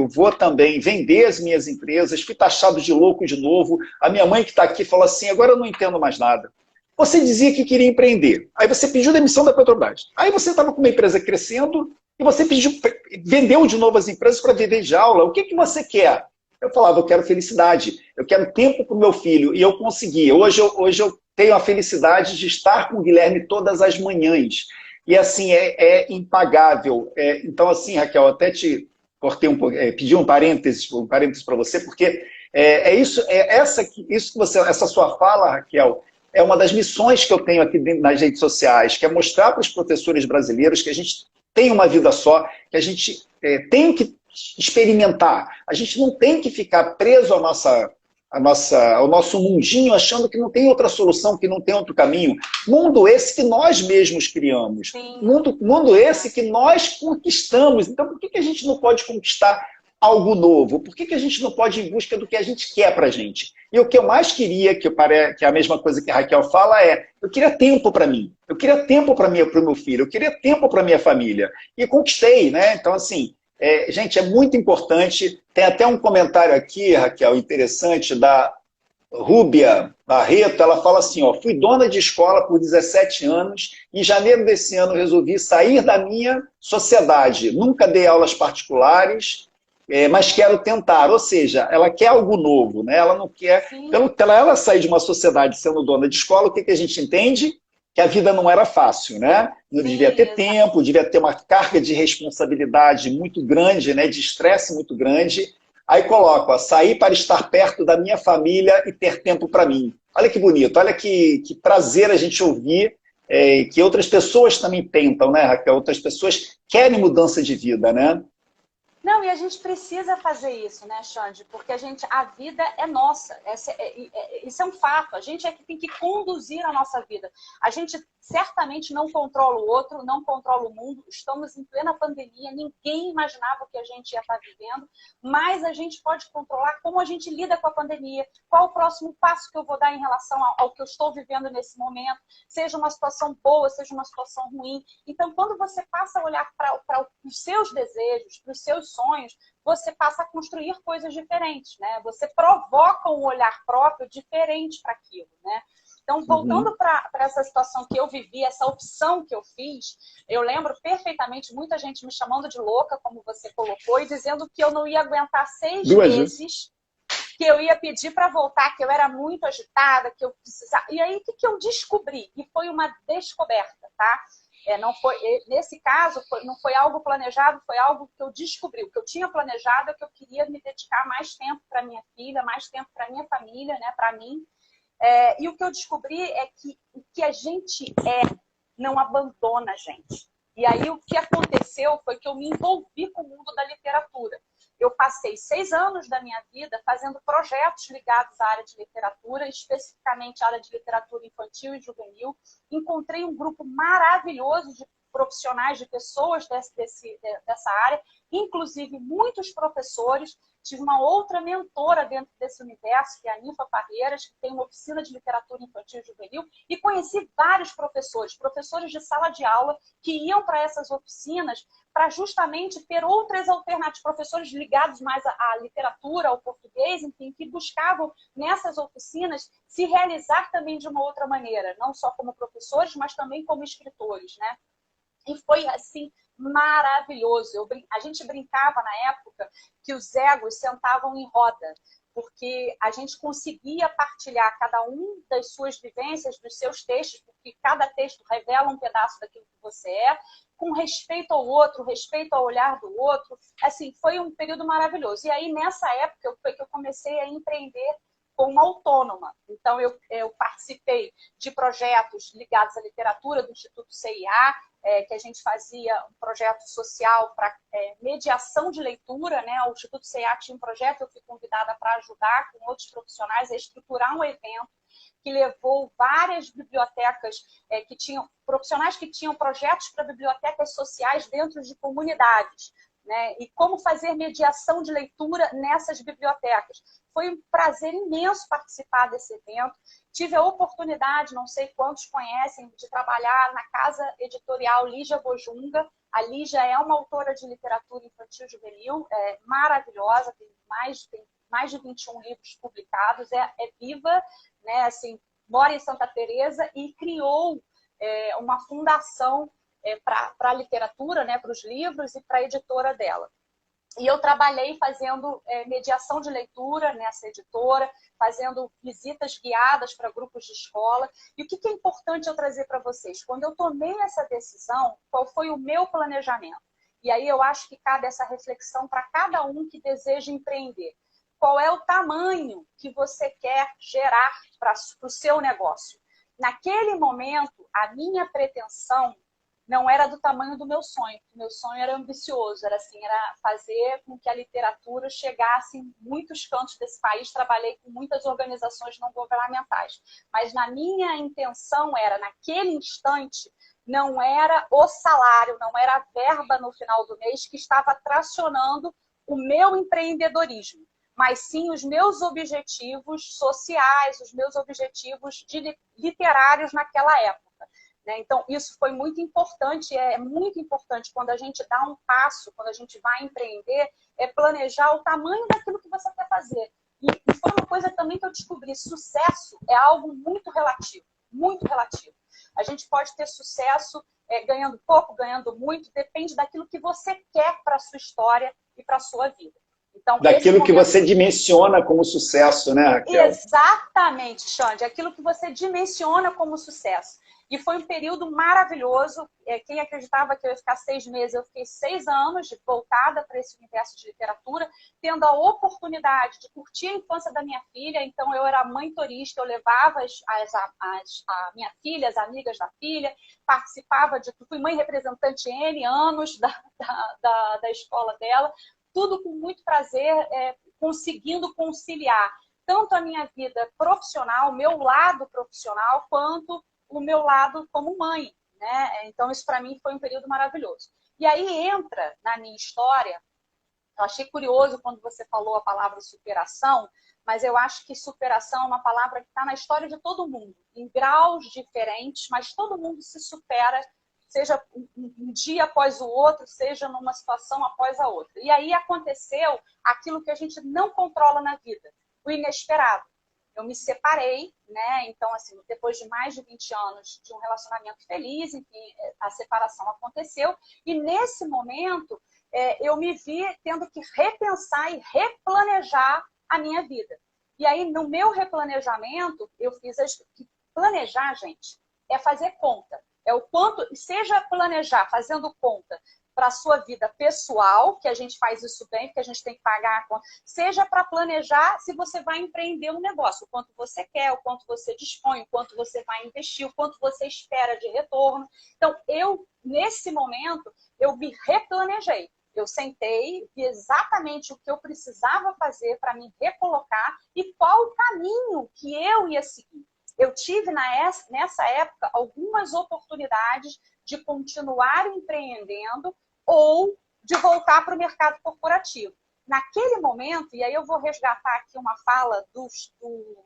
vou também vender as minhas empresas, fui taxado de louco de novo. A minha mãe que está aqui falou assim, agora eu não entendo mais nada. Você dizia que queria empreender, aí você pediu demissão da Petrobras, aí você estava com uma empresa crescendo e você vendeu de novo as empresas para viver de aula. O que você quer? Eu falava, eu quero felicidade, eu quero tempo para o meu filho, e eu consegui. Hoje eu tenho a felicidade de estar com o Guilherme todas as manhãs. E assim, é impagável. Então assim, Raquel, até te cortei pedi um parênteses para você, porque essa sua fala, Raquel, é uma das missões que eu tenho aqui nas redes sociais, que é mostrar para os professores brasileiros que a gente tem uma vida só, que a gente tem que experimentar. A gente não tem que ficar preso ao nosso mundinho, achando que não tem outra solução, que não tem outro caminho. Mundo esse que nós mesmos criamos. Mundo esse que nós conquistamos. Então, por que a gente não pode conquistar algo novo? Por que a gente não pode ir em busca do que a gente quer pra gente? E o que eu mais queria, que é a mesma coisa que a Raquel fala, eu queria tempo para mim. Eu queria tempo para o meu filho. Eu queria tempo para minha família. E conquistei, né? Então, assim, gente, é muito importante. Tem até um comentário aqui, Raquel, interessante, da Rúbia Barreto, ela fala assim, ó, fui dona de escola por 17 anos e em janeiro desse ano resolvi sair da minha sociedade. Nunca dei aulas particulares, mas quero tentar. Ou seja, ela quer algo novo, né? Ela não quer... Sim, Pela ela sair de uma sociedade sendo dona de escola, o que, que a gente entende? Que a vida não era fácil, né? Não devia sim, ter tempo, exato. devia ter uma carga de responsabilidade muito grande, né? De estresse muito grande. Aí coloco, ó, sair para estar perto da minha família e ter tempo para mim. Olha que bonito, olha que prazer a gente ouvir que outras pessoas também tentam, né, Raquel? Outras pessoas querem mudança de vida, né? Não, e a gente precisa fazer isso, né, Xande? Porque a vida é nossa. Isso é um fato. A gente é que tem que conduzir a nossa vida. A gente certamente não controla o outro, não controla o mundo. Estamos em plena pandemia, ninguém imaginava o que a gente ia estar vivendo, mas a gente pode controlar como a gente lida com a pandemia, qual o próximo passo que eu vou dar em relação ao que eu estou vivendo nesse momento, seja uma situação boa, seja uma situação ruim. Então, quando você passa a olhar para os seus desejos, para os seus sonhos, você passa a construir coisas diferentes, né? Você provoca um olhar próprio diferente para aquilo, né? Então, Uhum. voltando para essa situação que eu vivi, essa opção que eu fiz, eu lembro perfeitamente muita gente me chamando de louca, como você colocou, e dizendo que eu não ia aguentar 6 2 vezes. meses, que eu ia pedir para voltar, que eu era muito agitada, que eu precisava. E aí, o que eu descobri? E foi uma descoberta, tá? Não foi, nesse caso, não foi algo planejado, foi algo que eu descobri. O que eu tinha planejado é que eu queria me dedicar mais tempo para minha filha, mais tempo para minha família, né, para mim. E o que eu descobri é que o que a gente não abandona a gente. E aí o que aconteceu foi que eu me envolvi com o mundo da literatura. Eu passei 6 anos da minha vida fazendo projetos ligados à área de literatura, especificamente à área de literatura infantil e juvenil. Encontrei um grupo maravilhoso de profissionais, de pessoas dessa área, inclusive muitos professores. Tive uma outra mentora dentro desse universo, que é a Ninfa Parreiras, que tem uma oficina de literatura infantil e juvenil, e conheci vários professores, professores de sala de aula, que iam para essas oficinas para justamente ter outras alternativas, professores ligados mais à literatura, ao português, enfim, que buscavam nessas oficinas se realizar também de uma outra maneira, não só como professores, mas também como escritores, né? E foi, assim, maravilhoso. A gente brincava na época que os egos sentavam em roda, porque a gente conseguia partilhar cada um das suas vivências, dos seus textos, porque cada texto revela um pedaço daquilo que você é, com respeito ao outro, respeito ao olhar do outro. Assim, foi um período maravilhoso. E aí, nessa época, foi que eu comecei a empreender como autônoma. Então, eu participei de projetos ligados à literatura do Instituto CIA, que a gente fazia um projeto social para mediação de leitura, né? O Instituto CIA tinha um projeto, eu fui convidada para ajudar com outros profissionais a estruturar um evento que levou várias bibliotecas que tinham, profissionais que tinham projetos para bibliotecas sociais dentro de comunidades, né? E como fazer mediação de leitura nessas bibliotecas. Foi um prazer imenso participar desse evento. Tive a oportunidade, não sei quantos conhecem, de trabalhar na casa editorial Lígia Bojunga. A Lígia é uma autora de literatura infantil juvenil, maravilhosa, tem mais de 21 livros publicados, é viva, né, assim, mora em Santa Teresa e criou uma fundação para a literatura, né, para os livros e para a editora dela. E eu trabalhei fazendo mediação de leitura nessa editora, fazendo visitas guiadas para grupos de escola. E o que é importante eu trazer para vocês? Quando eu tomei essa decisão, qual foi o meu planejamento? E aí eu acho que cabe essa reflexão para cada um que deseja empreender. Qual é o tamanho que você quer gerar para o seu negócio? Naquele momento, a minha pretensão não era do tamanho do meu sonho. O meu sonho era ambicioso, era fazer com que a literatura chegasse em muitos cantos desse país. Trabalhei com muitas organizações não governamentais. Mas na minha intenção era, naquele instante, não era o salário, não era a verba no final do mês que estava tracionando o meu empreendedorismo, mas sim os meus objetivos sociais, os meus objetivos literários naquela época. Então, isso foi muito importante, é muito importante quando a gente dá um passo, quando a gente vai empreender, é planejar o tamanho daquilo que você quer fazer. E foi uma coisa também que eu descobri, sucesso é algo muito relativo, muito relativo. A gente pode ter sucesso ganhando pouco, ganhando muito, depende daquilo que você quer para a sua história e para a sua vida. Então, daquilo que você dimensiona como sucesso, né, Raquel? Exatamente, Xande, aquilo que você dimensiona como sucesso. E foi um período maravilhoso. Quem acreditava que eu ia ficar 6 meses, eu fiquei 6 anos voltada para esse universo de literatura, tendo a oportunidade de curtir a infância da minha filha. Então, eu era mãe turista, eu levava a minha filha, as amigas da filha, participava fui mãe representante N anos da escola dela, tudo com muito prazer, conseguindo conciliar tanto a minha vida profissional, o meu lado profissional, quanto o meu lado como mãe, né? Então, isso para mim foi um período maravilhoso. E aí entra na minha história, eu achei curioso quando você falou a palavra superação, mas eu acho que superação é uma palavra que está na história de todo mundo, em graus diferentes, mas todo mundo se supera, seja um dia após o outro, seja numa situação após a outra. E aí aconteceu aquilo que a gente não controla na vida, o inesperado. Eu me separei, né? Então, assim, depois de mais de 20 anos de um relacionamento feliz, enfim, a separação aconteceu. E nesse momento, eu me vi tendo que repensar e replanejar a minha vida. E aí, no meu replanejamento, eu fiz planejar, gente, é fazer conta. É o quanto, seja planejar, fazendo conta para a sua vida pessoal, que a gente faz isso bem, porque a gente tem que pagar a conta, seja para planejar se você vai empreender um negócio, o quanto você quer, o quanto você dispõe, o quanto você vai investir, o quanto você espera de retorno. Então, nesse momento, eu me replanejei. Eu sentei, vi exatamente o que eu precisava fazer para me recolocar e qual o caminho que eu ia seguir. Eu tive nessa época algumas oportunidades de continuar empreendendo ou de voltar para o mercado corporativo. Naquele momento, e aí eu vou resgatar aqui uma fala do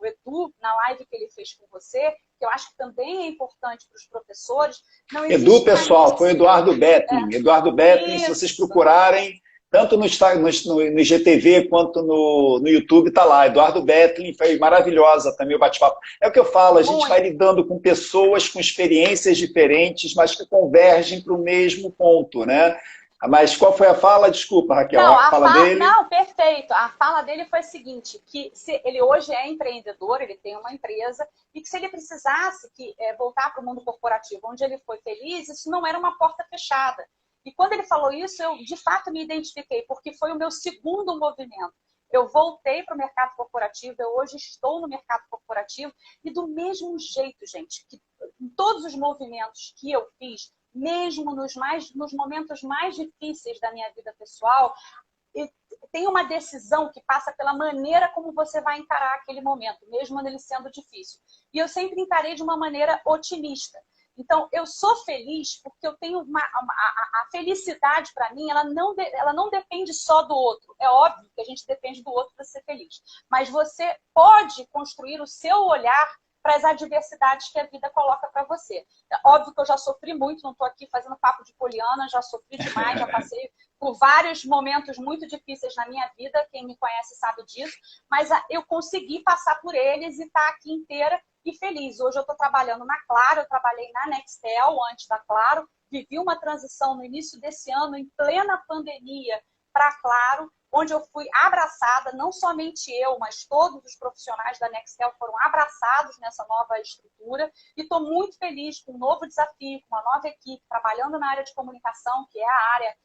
Edu, na live que ele fez com você, que eu acho que também é importante para os professores. Edu, pessoal, foi Eduardo Betlin. Eduardo Betlin, se vocês procurarem, tanto no IGTV quanto no YouTube, está lá. Eduardo Betlin, foi maravilhosa também o bate-papo. É o que eu falo, a gente vai lidando com pessoas com experiências diferentes, mas que convergem para o mesmo ponto, né? Mas qual foi a fala? Desculpa, Raquel, não, a fala dele? Não, perfeito. A fala dele foi a seguinte, que ele hoje é empreendedor, ele tem uma empresa, e que se ele precisasse voltar para o mundo corporativo, onde ele foi feliz, isso não era uma porta fechada. E quando ele falou isso, eu de fato me identifiquei, porque foi o meu segundo movimento. Eu voltei para o mercado corporativo, eu hoje estou no mercado corporativo, e do mesmo jeito, gente, que em todos os movimentos que eu fiz, mesmo nos momentos mais difíceis da minha vida pessoal, tem uma decisão que passa pela maneira como você vai encarar aquele momento, mesmo ele sendo difícil. E eu sempre encarei de uma maneira otimista. Então, eu sou feliz porque eu tenho a felicidade, para mim, ela não depende só do outro. É óbvio que a gente depende do outro para ser feliz. Mas você pode construir o seu olhar para as adversidades que a vida coloca para você. Óbvio que eu já sofri muito, não estou aqui fazendo papo de poliana, já sofri demais, já passei por vários momentos muito difíceis na minha vida, quem me conhece sabe disso, mas eu consegui passar por eles e estar aqui inteira e feliz. Hoje eu estou trabalhando na Claro, eu trabalhei na Nextel antes da Claro, vivi uma transição no início desse ano, em plena pandemia, para a Claro, onde eu fui abraçada, não somente eu, mas todos os profissionais da Nextel foram abraçados nessa nova estrutura, e estou muito feliz com um novo desafio, com uma nova equipe, trabalhando na área de comunicação, que é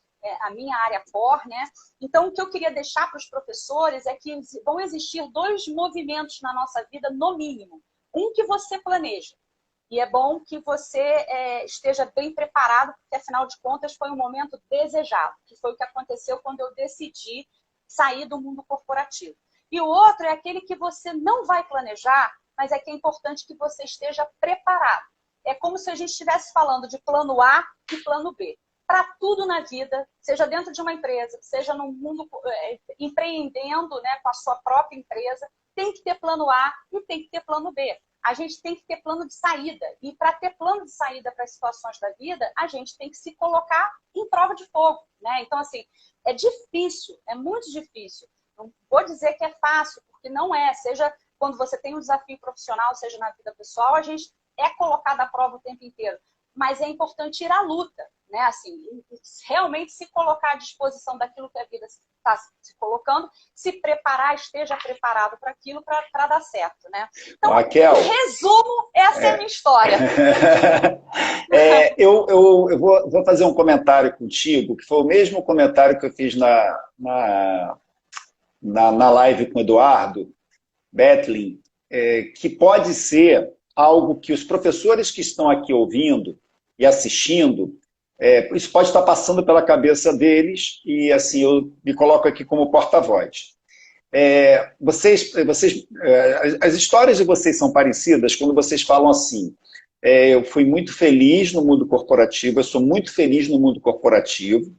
a minha área core, né? Então, o que eu queria deixar para os professores é que vão existir 2 movimentos na nossa vida, no mínimo. Um que você planeja. E é bom que você esteja bem preparado, porque, afinal de contas, foi um momento desejado, que foi o que aconteceu quando eu decidi sair do mundo corporativo. E o outro é aquele que você não vai planejar, mas é que é importante que você esteja preparado. É como se a gente estivesse falando de plano A e plano B. Para tudo na vida, seja dentro de uma empresa, seja no mundo empreendendo, né, com a sua própria empresa, tem que ter plano A e tem que ter plano B. A gente tem que ter plano de saída. E para ter plano de saída para as situações da vida, a gente tem que se colocar em prova de fogo, né? Então, assim, é difícil, é muito difícil. Não vou dizer que é fácil, porque porque não é. Seja quando você tem um desafio profissional, seja na vida pessoal, a gente é colocado à prova o tempo inteiro. Mas é importante ir à luta, né? Assim, realmente se colocar à disposição daquilo que a vida está se colocando, se preparar, esteja preparado para aquilo para dar certo, né? Então, Raquel, em resumo, essa é a minha história. Eu vou fazer um comentário contigo, que foi o mesmo comentário que eu fiz na live com o Eduardo Betlin, que pode ser algo que os professores que estão aqui ouvindo e assistindo, isso pode estar passando pela cabeça deles, e assim eu me coloco aqui como porta-voz. As histórias de vocês são parecidas quando vocês falam assim: eu fui muito feliz no mundo corporativo, eu sou muito feliz no mundo corporativo,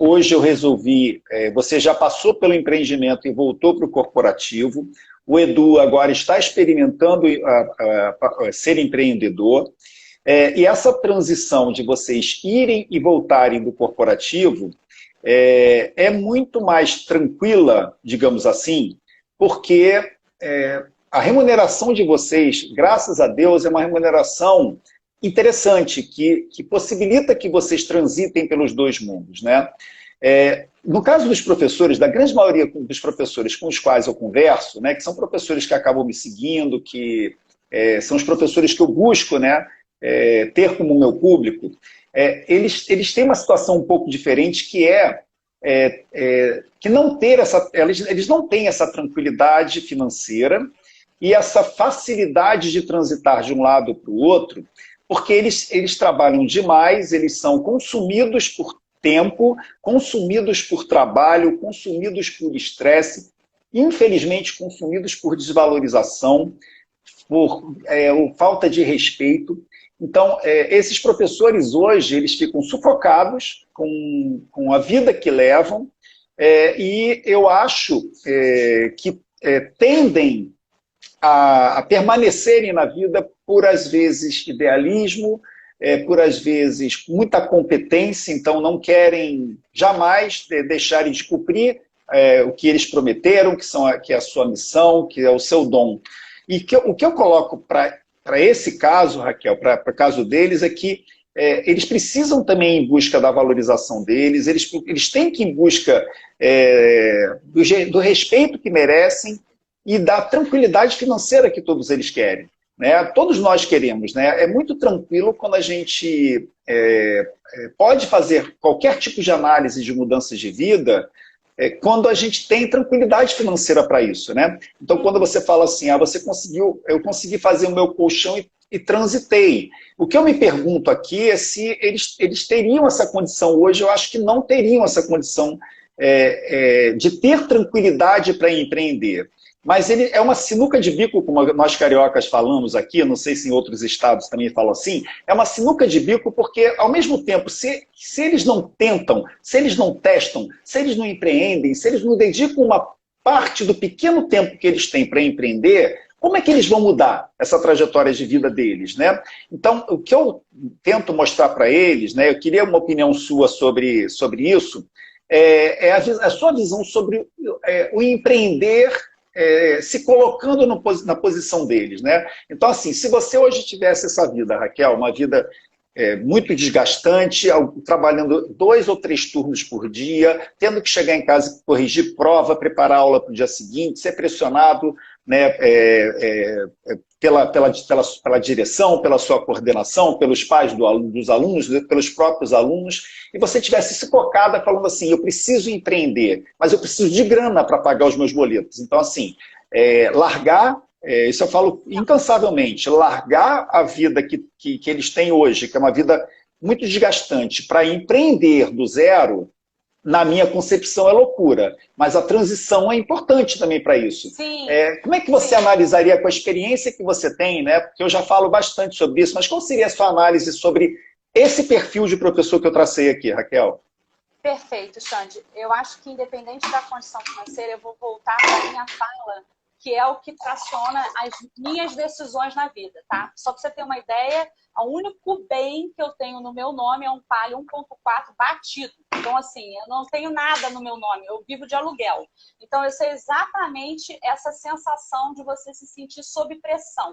hoje eu resolvi, você já passou pelo empreendimento e voltou para o corporativo, o Edu agora está experimentando ser empreendedor, e essa transição de vocês irem e voltarem do corporativo é muito mais tranquila, digamos assim, porque a remuneração de vocês, graças a Deus, é uma remuneração interessante, que possibilita que vocês transitem pelos dois mundos, né? No caso dos professores, da grande maioria dos professores com os quais eu converso, né, que são professores que acabam me seguindo, que são os professores que eu busco, né, ter como meu público, eles têm uma situação um pouco diferente, que que não ter eles não têm essa tranquilidade financeira e essa facilidade de transitar de um lado para o outro, porque eles trabalham demais, eles são consumidos por tempo, consumidos por trabalho, consumidos por estresse, infelizmente consumidos por desvalorização, por falta de respeito. Então, esses professores hoje, eles ficam sufocados com a vida que levam, e eu acho que tendem a permanecerem na vida por, às vezes, idealismo, por, às vezes, muita competência, então não querem jamais deixarem de cumprir o que eles prometeram, que é a sua missão, que é o seu dom. E o que eu coloco para esse caso, Raquel, para o caso deles, é que eles precisam também ir em busca da valorização deles, eles têm que ir em busca do respeito que merecem e da tranquilidade financeira que todos eles querem, né? Todos nós queremos, né? É muito tranquilo quando a gente pode fazer qualquer tipo de análise de mudanças de vida, quando a gente tem tranquilidade financeira para isso, né? Então, quando você fala assim, eu consegui fazer o meu colchão e transitei. O que eu me pergunto aqui é se eles teriam essa condição hoje. Eu acho que não teriam essa condição de ter tranquilidade para empreender. Mas ele é uma sinuca de bico, como nós cariocas falamos aqui, não sei se em outros estados também falam assim, é uma sinuca de bico porque, ao mesmo tempo, se eles não tentam, se eles não testam, se eles não empreendem, se eles não dedicam uma parte do pequeno tempo que eles têm para empreender, como é que eles vão mudar essa trajetória de vida deles, né? Então, o que eu tento mostrar para eles, né, eu queria uma opinião sua sobre isso, a sua visão sobre o empreender, se colocando na posição deles, né? Então, assim, se você hoje tivesse essa vida, Raquel, uma vida muito desgastante, trabalhando 2 ou 3 turnos por dia, tendo que chegar em casa e corrigir prova, preparar aula para o dia seguinte, ser pressionado, né, pela direção, pela sua coordenação, pelos pais dos alunos, pelos próprios alunos, e você tivesse se focada falando assim, eu preciso empreender, mas eu preciso de grana para pagar os meus boletos. Então, assim, largar, isso eu falo incansavelmente, largar a vida que eles têm hoje, que é uma vida muito desgastante, para empreender do zero, na minha concepção, é loucura. Mas a transição é importante também para isso. Sim. Como é que você analisaria com a experiência que você tem, né? Porque eu já falo bastante sobre isso, mas qual seria a sua análise sobre esse perfil de professor que eu tracei aqui, Raquel? Perfeito, Xande. Eu acho que, independente da condição financeira, eu vou voltar para a minha fala, que é o que traciona as minhas decisões na vida, tá? Só para você ter uma ideia, o único bem que eu tenho no meu nome é um Palio 1.4 batido. Então, assim, eu não tenho nada no meu nome, eu vivo de aluguel. Então, eu sei exatamente essa sensação de você se sentir sob pressão.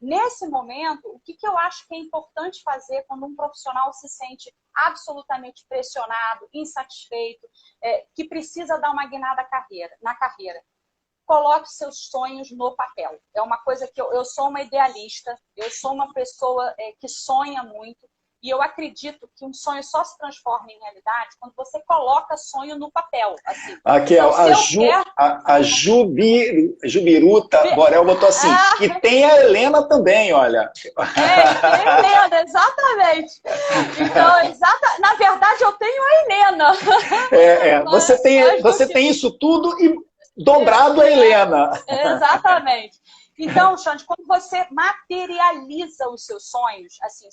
Nesse momento, o que eu acho que é importante fazer quando um profissional se sente absolutamente pressionado, insatisfeito, que precisa dar uma guinada na carreira? Coloque seus sonhos no papel. É uma coisa que eu sou uma idealista, eu sou uma pessoa que sonha muito, e eu acredito que um sonho só se transforma em realidade quando você coloca sonho no papel. Assim. Aqui, então, a Jubiruta Borel botou assim, e tem a Helena também, olha. Tem a Helena, exatamente. Então, na verdade, eu tenho a Helena. Você tem isso tudo e dobrado a Helena. Exatamente. Então, Xande, quando você materializa os seus sonhos, assim,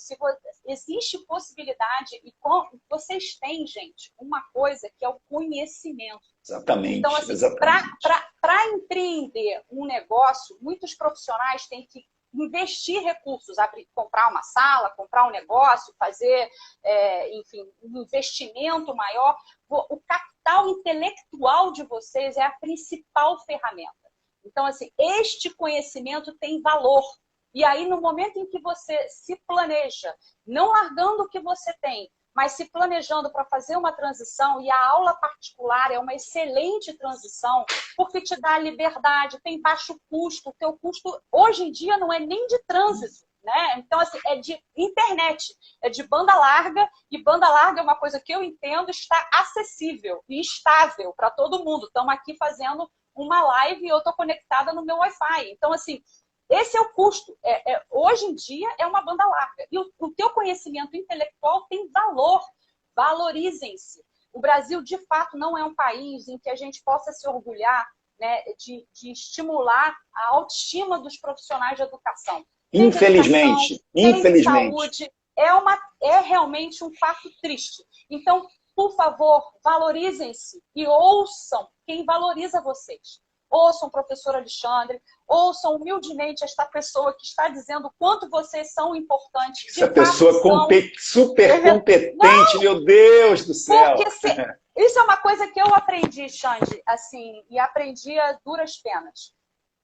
existe possibilidade, e vocês têm, gente, uma coisa que é o conhecimento. Exatamente. Então, assim, para empreender um negócio, muitos profissionais têm que investir recursos, comprar uma sala, comprar um negócio, fazer, enfim, um investimento maior. O capital intelectual de vocês é a principal ferramenta. Então, assim, este conhecimento tem valor. E aí, no momento em que você se planeja, não largando o que você tem, mas se planejando para fazer uma transição, e a aula particular é uma excelente transição, porque te dá liberdade, tem baixo custo, o teu custo hoje em dia não é nem de trânsito, né? Então, assim, é de internet, é de banda larga, e banda larga é uma coisa que eu entendo está acessível e estável para todo mundo. Estamos aqui fazendo uma live e eu estou conectada no meu Wi-Fi. Então, assim, esse é o custo. Hoje em dia é uma banda larga. E o teu conhecimento intelectual tem valor. Valorizem-se. O Brasil, de fato, não é um país em que a gente possa se orgulhar, né, de estimular a autoestima dos profissionais de educação. Infelizmente. Saúde é realmente um fato triste. Então, por favor, valorizem-se e ouçam quem valoriza vocês. Ouçam o professor Alexandre, ouçam humildemente esta pessoa que está dizendo o quanto vocês são importantes. Essa pessoa super competente, não, meu Deus do céu! Isso é uma coisa que eu aprendi, Xande, assim, e aprendi a duras penas.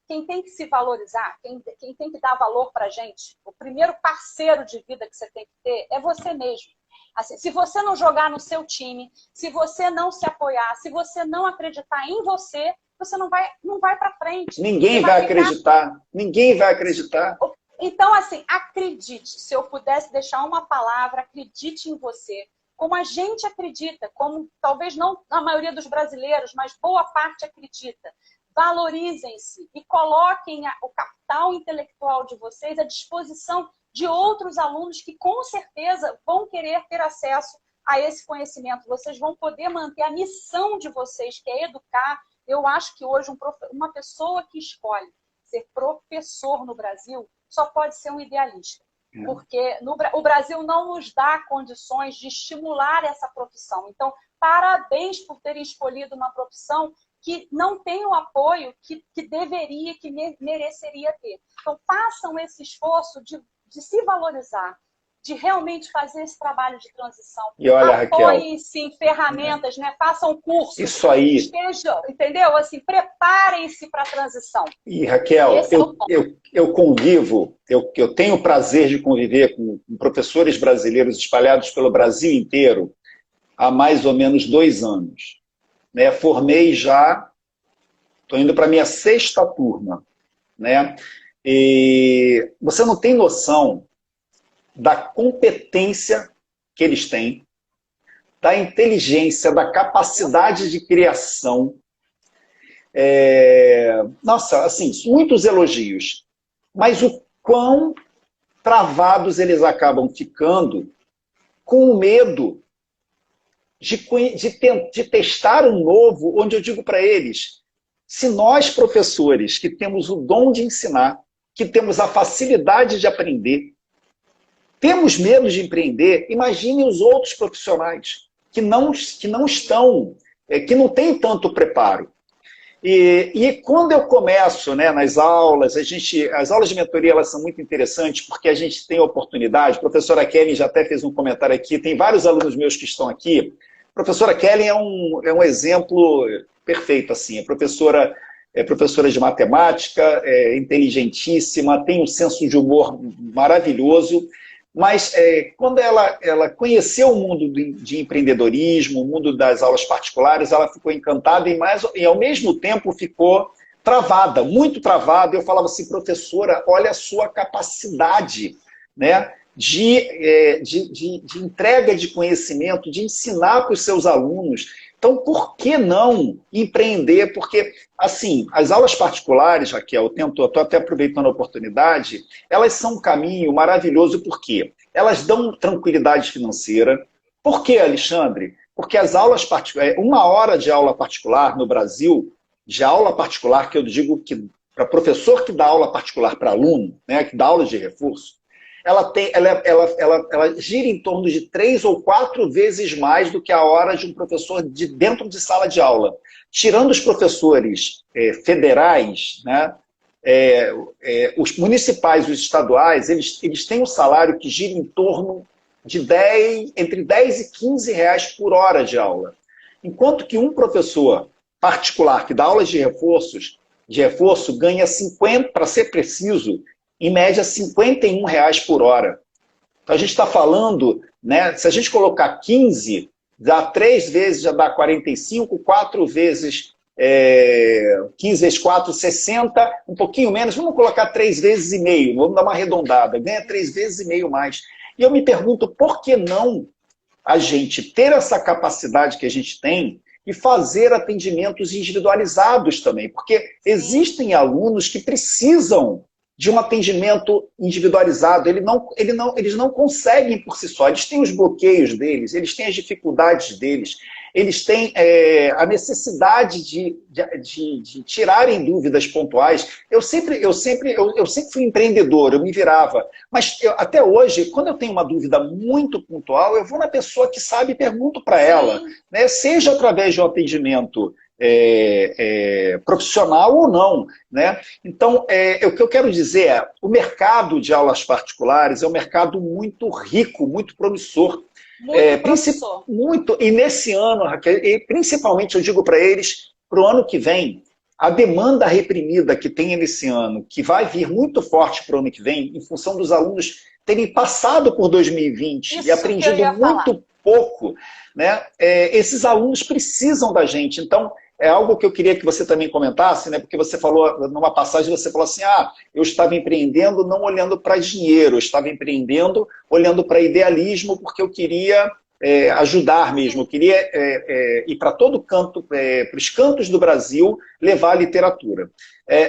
Quem tem que se valorizar, quem tem que dar valor para a gente, o primeiro parceiro de vida que você tem que ter é você mesmo. Assim, se você não jogar no seu time, se você não se apoiar, se você não acreditar em você, você não vai para frente. Ninguém vai acreditar. Ninguém vai acreditar. Então, assim, acredite. Se eu pudesse deixar uma palavra, acredite em você. Como a gente acredita, como talvez não a maioria dos brasileiros, mas boa parte acredita. Valorizem-se e coloquem o capital intelectual de vocês à disposição de outros alunos que com certeza vão querer ter acesso a esse conhecimento. Vocês vão poder manter a missão de vocês, que é educar. Eu acho que hoje uma pessoa que escolhe ser professor no Brasil só pode ser um idealista. Porque o Brasil não nos dá condições de estimular essa profissão. Então, parabéns por terem escolhido uma profissão que não tem o apoio que deveria, que mereceria ter. Então, façam esse esforço de se valorizar, de realmente fazer esse trabalho de transição. E olha, apoiem-se em ferramentas, né? Façam cursos. Isso aí. Estejam, entendeu? Assim, preparem-se para a transição. E, Raquel, eu convivo, eu tenho o prazer de conviver com professores brasileiros espalhados pelo Brasil inteiro há mais ou menos 2 anos. Né? Formei já, estou indo para a minha 6ª turma. Né? E você não tem noção da competência que eles têm, da inteligência, da capacidade de criação. Nossa, assim, muitos elogios. Mas o quão travados eles acabam ficando com o medo de testar um novo, onde eu digo para eles, se nós, professores, que temos o dom de ensinar, que temos a facilidade de aprender, temos medo de empreender, imagine os outros profissionais que não estão, que não têm tanto preparo. E quando eu começo, né, nas aulas, as aulas de mentoria elas são muito interessantes porque a gente tem a oportunidade, a professora Kelly já até fez um comentário aqui, tem vários alunos meus que estão aqui, Professora Kelly é um exemplo perfeito, assim. É professora de matemática, é inteligentíssima, tem um senso de humor maravilhoso, mas quando ela conheceu o mundo de empreendedorismo, o mundo das aulas particulares, ela ficou encantada e ao mesmo tempo ficou travada, muito travada. Eu falava assim, professora, olha a sua capacidade, né, de entrega de conhecimento, de ensinar para os seus alunos. Então, por que não empreender? Porque, assim, as aulas particulares, Raquel, estou até aproveitando a oportunidade, elas são um caminho maravilhoso, porque elas dão tranquilidade financeira. Por quê, Alexandre? Porque as aulas particulares, 1 hora de aula particular no Brasil, de aula particular, que eu digo que para professor que dá aula particular para aluno, né, que dá aula de reforço, ela gira em torno de 3 ou 4 vezes mais do que a hora de um professor dentro de sala de aula. Tirando os professores federais, né, os municipais e os estaduais, eles têm um salário que gira em torno de entre 10 e 15 reais por hora de aula. Enquanto que um professor particular que dá aulas de reforço ganha 50, para ser preciso, em média, R$ 51 por hora. Então, a gente está falando, né, se a gente colocar 15, dá 3 vezes, já dá 45, 4 vezes, 15 vezes 4, 60, um pouquinho menos, vamos colocar 3 vezes e meio, vamos dar uma arredondada, ganha 3 vezes e meio mais. E eu me pergunto, por que não a gente ter essa capacidade que a gente tem e fazer atendimentos individualizados também? Porque existem alunos que precisam de um atendimento individualizado. Eles não conseguem por si só. Eles têm os bloqueios deles, eles têm as dificuldades deles, eles têm a necessidade de tirarem dúvidas pontuais. Eu sempre fui empreendedor, eu me virava. Mas até hoje, quando eu tenho uma dúvida muito pontual, eu vou na pessoa que sabe e pergunto para ela, né? Seja através de um atendimento profissional ou não, né? Então, o que eu quero dizer é, o mercado de aulas particulares é um mercado muito rico, muito promissor. Muito promissor. Muito, e nesse ano, Raquel, e principalmente eu digo para eles, para o ano que vem, a demanda reprimida que tem nesse ano, que vai vir muito forte para o ano que vem, em função dos alunos terem passado por 2020 e aprendido muito pouco, né? Esses alunos precisam da gente. Então, é algo que eu queria que você também comentasse, né? Porque você falou, numa passagem, você falou assim, eu estava empreendendo não olhando para dinheiro, eu estava empreendendo olhando para idealismo, porque eu queria ajudar mesmo, eu queria ir para todo canto, para os cantos do Brasil, levar a literatura.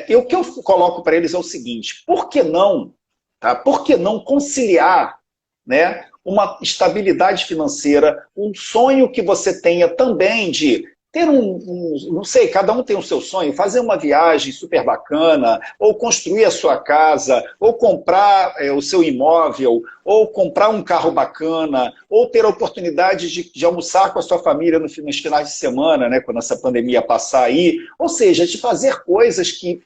E o que eu coloco para eles é o seguinte, por que não, tá? Por que não conciliar, né, uma estabilidade financeira, um sonho que você tenha também de ter não sei, cada um tem o seu sonho, fazer uma viagem super bacana, ou construir a sua casa, ou comprar o seu imóvel, ou comprar um carro bacana, ou ter a oportunidade de almoçar com a sua família nos finais de semana, né, quando essa pandemia passar aí. Ou seja, de fazer coisas que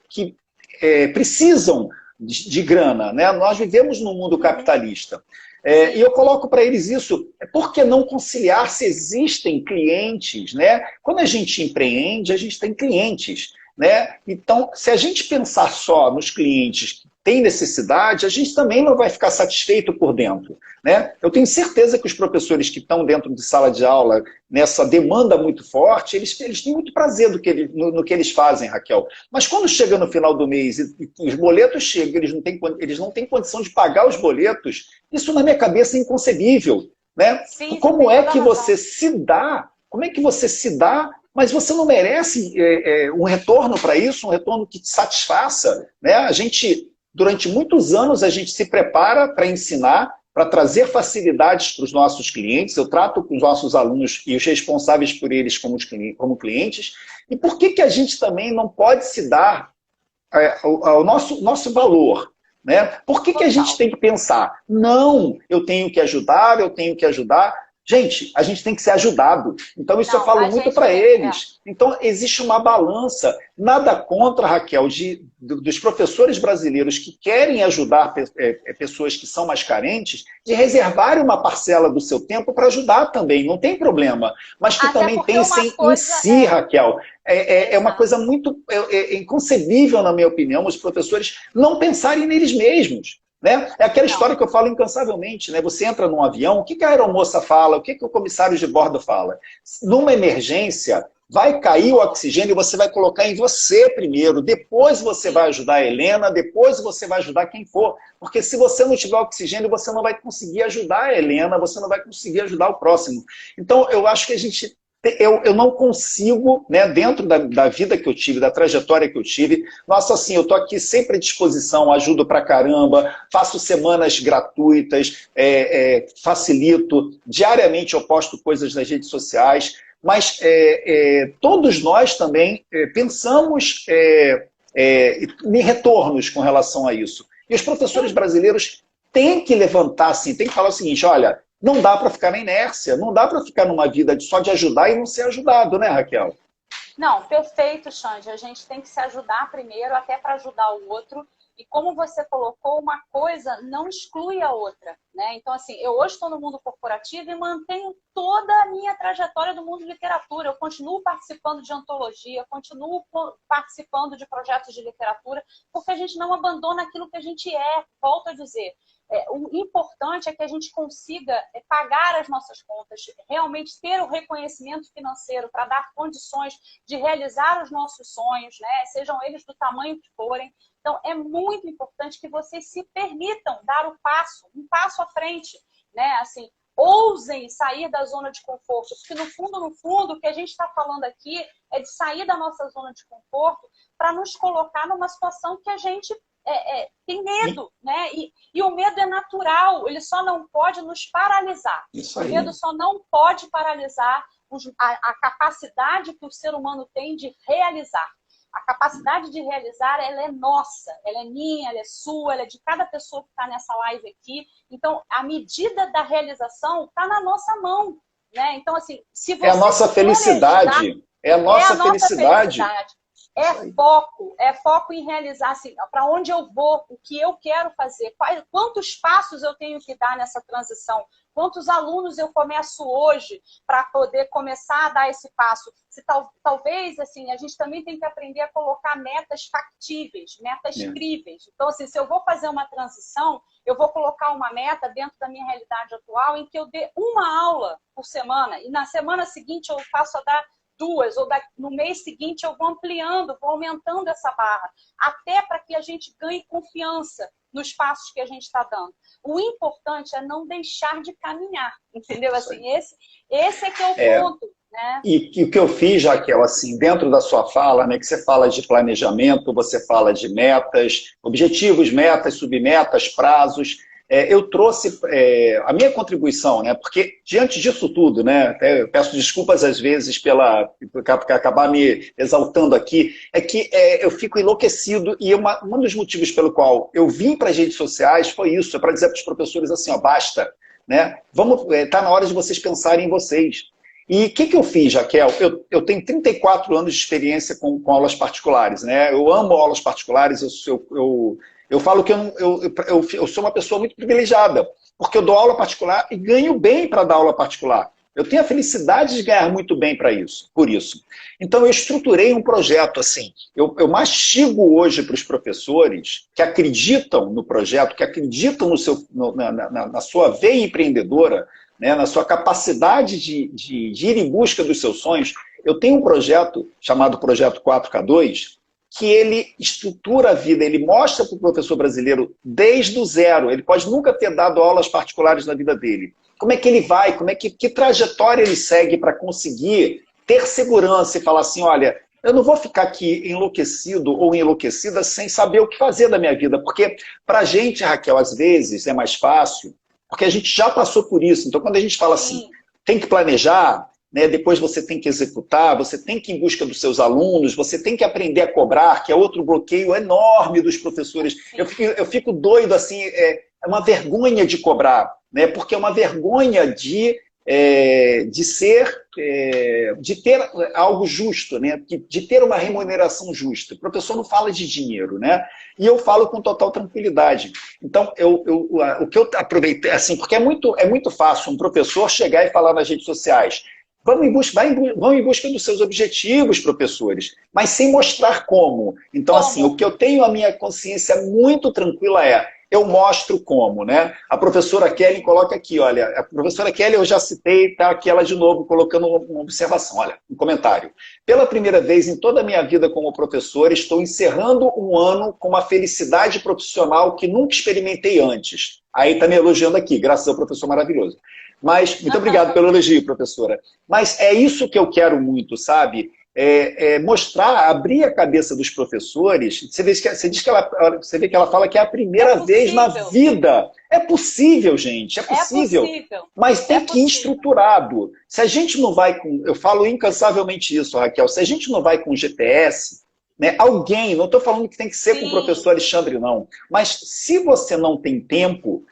precisam de grana, né? Nós vivemos num mundo capitalista. E eu coloco para eles isso, por que não conciliar se existem clientes, né? Quando a gente empreende, a gente tem clientes, né? Então, se a gente pensar só nos clientes que têm necessidade, a gente também não vai ficar satisfeito por dentro, né? Eu tenho certeza que os professores que estão dentro de sala de aula, nessa demanda muito forte, eles têm muito prazer no que eles fazem, Raquel. Mas quando chega no final do mês e os boletos chegam, eles não têm condição de pagar os boletos, isso na minha cabeça é inconcebível, né? Sim, como é que você se dá, mas você não merece um retorno para isso, um retorno que te satisfaça, né? A gente, durante muitos anos, a gente se prepara para ensinar, para trazer facilidades para os nossos clientes. Eu trato com os nossos alunos e os responsáveis por eles como clientes. E por que a gente também não pode se dar ao nosso valor? Né? Por que a gente tem que pensar? Não, eu tenho que ajudar, Gente, a gente tem que ser ajudado. Então, isso eu falo muito para eles. Então, existe uma balança. Nada contra, Raquel, dos professores brasileiros que querem ajudar pessoas que são mais carentes, de reservarem uma parcela do seu tempo para ajudar também. Não tem problema. Mas que também pensem em si, Raquel. É uma coisa muito inconcebível, na minha opinião, os professores não pensarem neles mesmos. Né? É aquela história que eu falo incansavelmente, né? Você entra num avião, o que a aeromoça fala, o que o comissário de bordo fala? Numa emergência, vai cair o oxigênio e você vai colocar em você primeiro, depois você vai ajudar a Helena, depois você vai ajudar quem for. Porque se você não tiver oxigênio, você não vai conseguir ajudar a Helena, você não vai conseguir ajudar o próximo. Então, eu acho que a gente... Eu não consigo, né, dentro da vida que eu tive, da trajetória que eu tive, nossa, assim, eu estou aqui sempre à disposição, ajudo pra caramba, faço semanas gratuitas, facilito, diariamente eu posto coisas nas redes sociais, mas todos nós também pensamos em retornos com relação a isso. E os professores brasileiros têm que levantar, assim, têm que falar o seguinte, olha, não dá para ficar na inércia, não dá para ficar numa vida só de ajudar e não ser ajudado, né, Raquel? Não, perfeito, Xande. A gente tem que se ajudar primeiro, até para ajudar o outro. E como você colocou, uma coisa não exclui a outra, né? Então, assim, eu hoje estou no mundo corporativo e mantenho toda a minha trajetória do mundo de literatura. Eu continuo participando de antologia, continuo participando de projetos de literatura, porque a gente não abandona aquilo que a gente é. Volto a dizer, o importante é que a gente consiga pagar as nossas contas, realmente ter o reconhecimento financeiro para dar condições de realizar os nossos sonhos, né? Sejam eles do tamanho que forem. Então, é muito importante que vocês se permitam dar um passo à frente, né? Assim, ousem sair da zona de conforto, porque no fundo, o que a gente está falando aqui é de sair da nossa zona de conforto para nos colocar numa situação que a gente tem medo, né? E o medo é natural, ele só não pode nos paralisar. O medo só não pode paralisar a capacidade que o ser humano tem de realizar. A capacidade de realizar, ela é nossa, ela é minha, ela é sua, ela é de cada pessoa que está nessa live aqui. Então, a medida da realização está na nossa mão, né? Então, assim, se você... É a nossa felicidade. É a nossa felicidade. É foco em realizar, assim, para onde eu vou, o que eu quero fazer, quantos passos eu tenho que dar nessa transição, quantos alunos eu começo hoje para poder começar a dar esse passo. Talvez, assim, a gente também tem que aprender a colocar metas factíveis, metas críveis. Então, assim, se eu vou fazer uma transição, eu vou colocar uma meta dentro da minha realidade atual em que eu dê uma aula por semana e na semana seguinte eu passo a dar 2, ou no mês seguinte eu vou ampliando, vou aumentando essa barra, até para que a gente ganhe confiança nos passos que a gente está dando. O importante é não deixar de caminhar, entendeu? Assim, esse é que é o ponto. Né? E o que eu fiz, Raquel, assim, dentro da sua fala, né, que você fala de planejamento, você fala de metas, objetivos, metas, submetas, prazos, eu trouxe a minha contribuição, né, porque diante disso tudo, né, até eu peço desculpas às vezes por acabar me exaltando aqui, é que eu fico enlouquecido e um dos motivos pelo qual eu vim para as redes sociais foi isso, para dizer para os professores assim, ó, basta, né, tá na hora de vocês pensarem em vocês. E o que eu fiz, Raquel? Eu tenho 34 anos de experiência com aulas particulares, né? Eu amo aulas particulares, eu falo que eu sou uma pessoa muito privilegiada, porque eu dou aula particular e ganho bem para dar aula particular. Eu tenho a felicidade de ganhar muito bem por isso. Então eu estruturei um projeto assim, eu mastigo hoje para os professores que acreditam no projeto, que acreditam na sua veia empreendedora, né, na sua capacidade de ir em busca dos seus sonhos. Eu tenho um projeto chamado Projeto 4K2, que ele estrutura a vida, ele mostra para o professor brasileiro desde o zero, ele pode nunca ter dado aulas particulares na vida dele. Como é que ele vai, que trajetória ele segue para conseguir ter segurança e falar assim, olha, eu não vou ficar aqui enlouquecido ou enlouquecida sem saber o que fazer da minha vida, porque para a gente, Raquel, às vezes é mais fácil, porque a gente já passou por isso. Então, quando a gente fala assim, tem que planejar, né, depois você tem que executar, você tem que ir em busca dos seus alunos, você tem que aprender a cobrar, que é outro bloqueio enorme dos professores. Eu fico doido, assim, é uma vergonha de cobrar, né, porque é uma vergonha de de ter algo justo, né? De ter uma remuneração justa. O professor não fala de dinheiro, né? E eu falo com total tranquilidade. Então, o que eu aproveitei, assim, porque é muito fácil um professor chegar e falar nas redes sociais: vão em busca dos seus objetivos, professores, mas sem mostrar como. Então, assim, o que eu tenho a minha consciência muito tranquila eu mostro como, né? A professora Kelly coloca aqui, olha, a professora Kelly eu já citei, tá aqui ela de novo colocando uma observação, olha, um comentário. Pela primeira vez em toda a minha vida como professora, estou encerrando um ano com uma felicidade profissional que nunca experimentei antes. Aí está me elogiando aqui, graças ao professor maravilhoso. Mas, muito obrigado pelo elogio, professora. Mas é isso que eu quero muito, sabe? Mostrar, abrir a cabeça dos professores. Você vê que ela fala que é a primeira vez na vida. É possível, gente, é possível. Mas tem que ir estruturado. Se a gente não vai com... Eu falo incansavelmente isso, Raquel. Se a gente não vai com GPS, né, alguém, não estou falando que tem que ser com o professor Alexandre, não. Mas se você não tem tempo...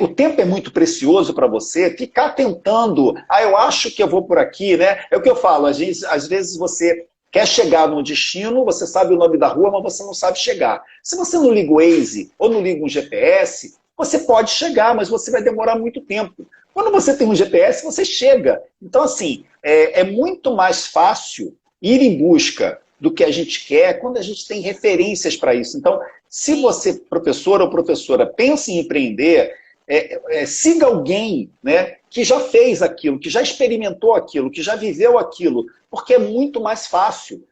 o tempo é muito precioso para você, ficar tentando, eu acho que eu vou por aqui, né? É o que eu falo, às vezes você quer chegar no destino, você sabe o nome da rua, mas você não sabe chegar. Se você não liga o Waze ou não liga um GPS, você pode chegar, mas você vai demorar muito tempo. Quando você tem um GPS, você chega. Então, assim, é muito mais fácil ir em busca do que a gente quer quando a gente tem referências para isso. Então, se você, professor ou professora, pensa em empreender, siga alguém, né, que já fez aquilo, que já experimentou aquilo, que já viveu aquilo, porque é muito mais fácil.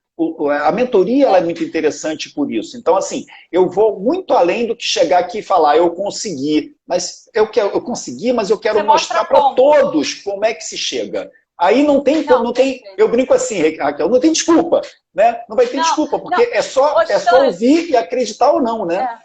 A mentoria ela é muito interessante por isso. Então, assim, eu vou muito além do que chegar aqui e falar: eu consegui, mas eu consegui, mas eu quero mostrar para todos como é que se chega. Aí não tem, eu brinco assim, Raquel, não tem desculpa, né? Não vai ter desculpa, porque é só ouvir e acreditar ou não, né?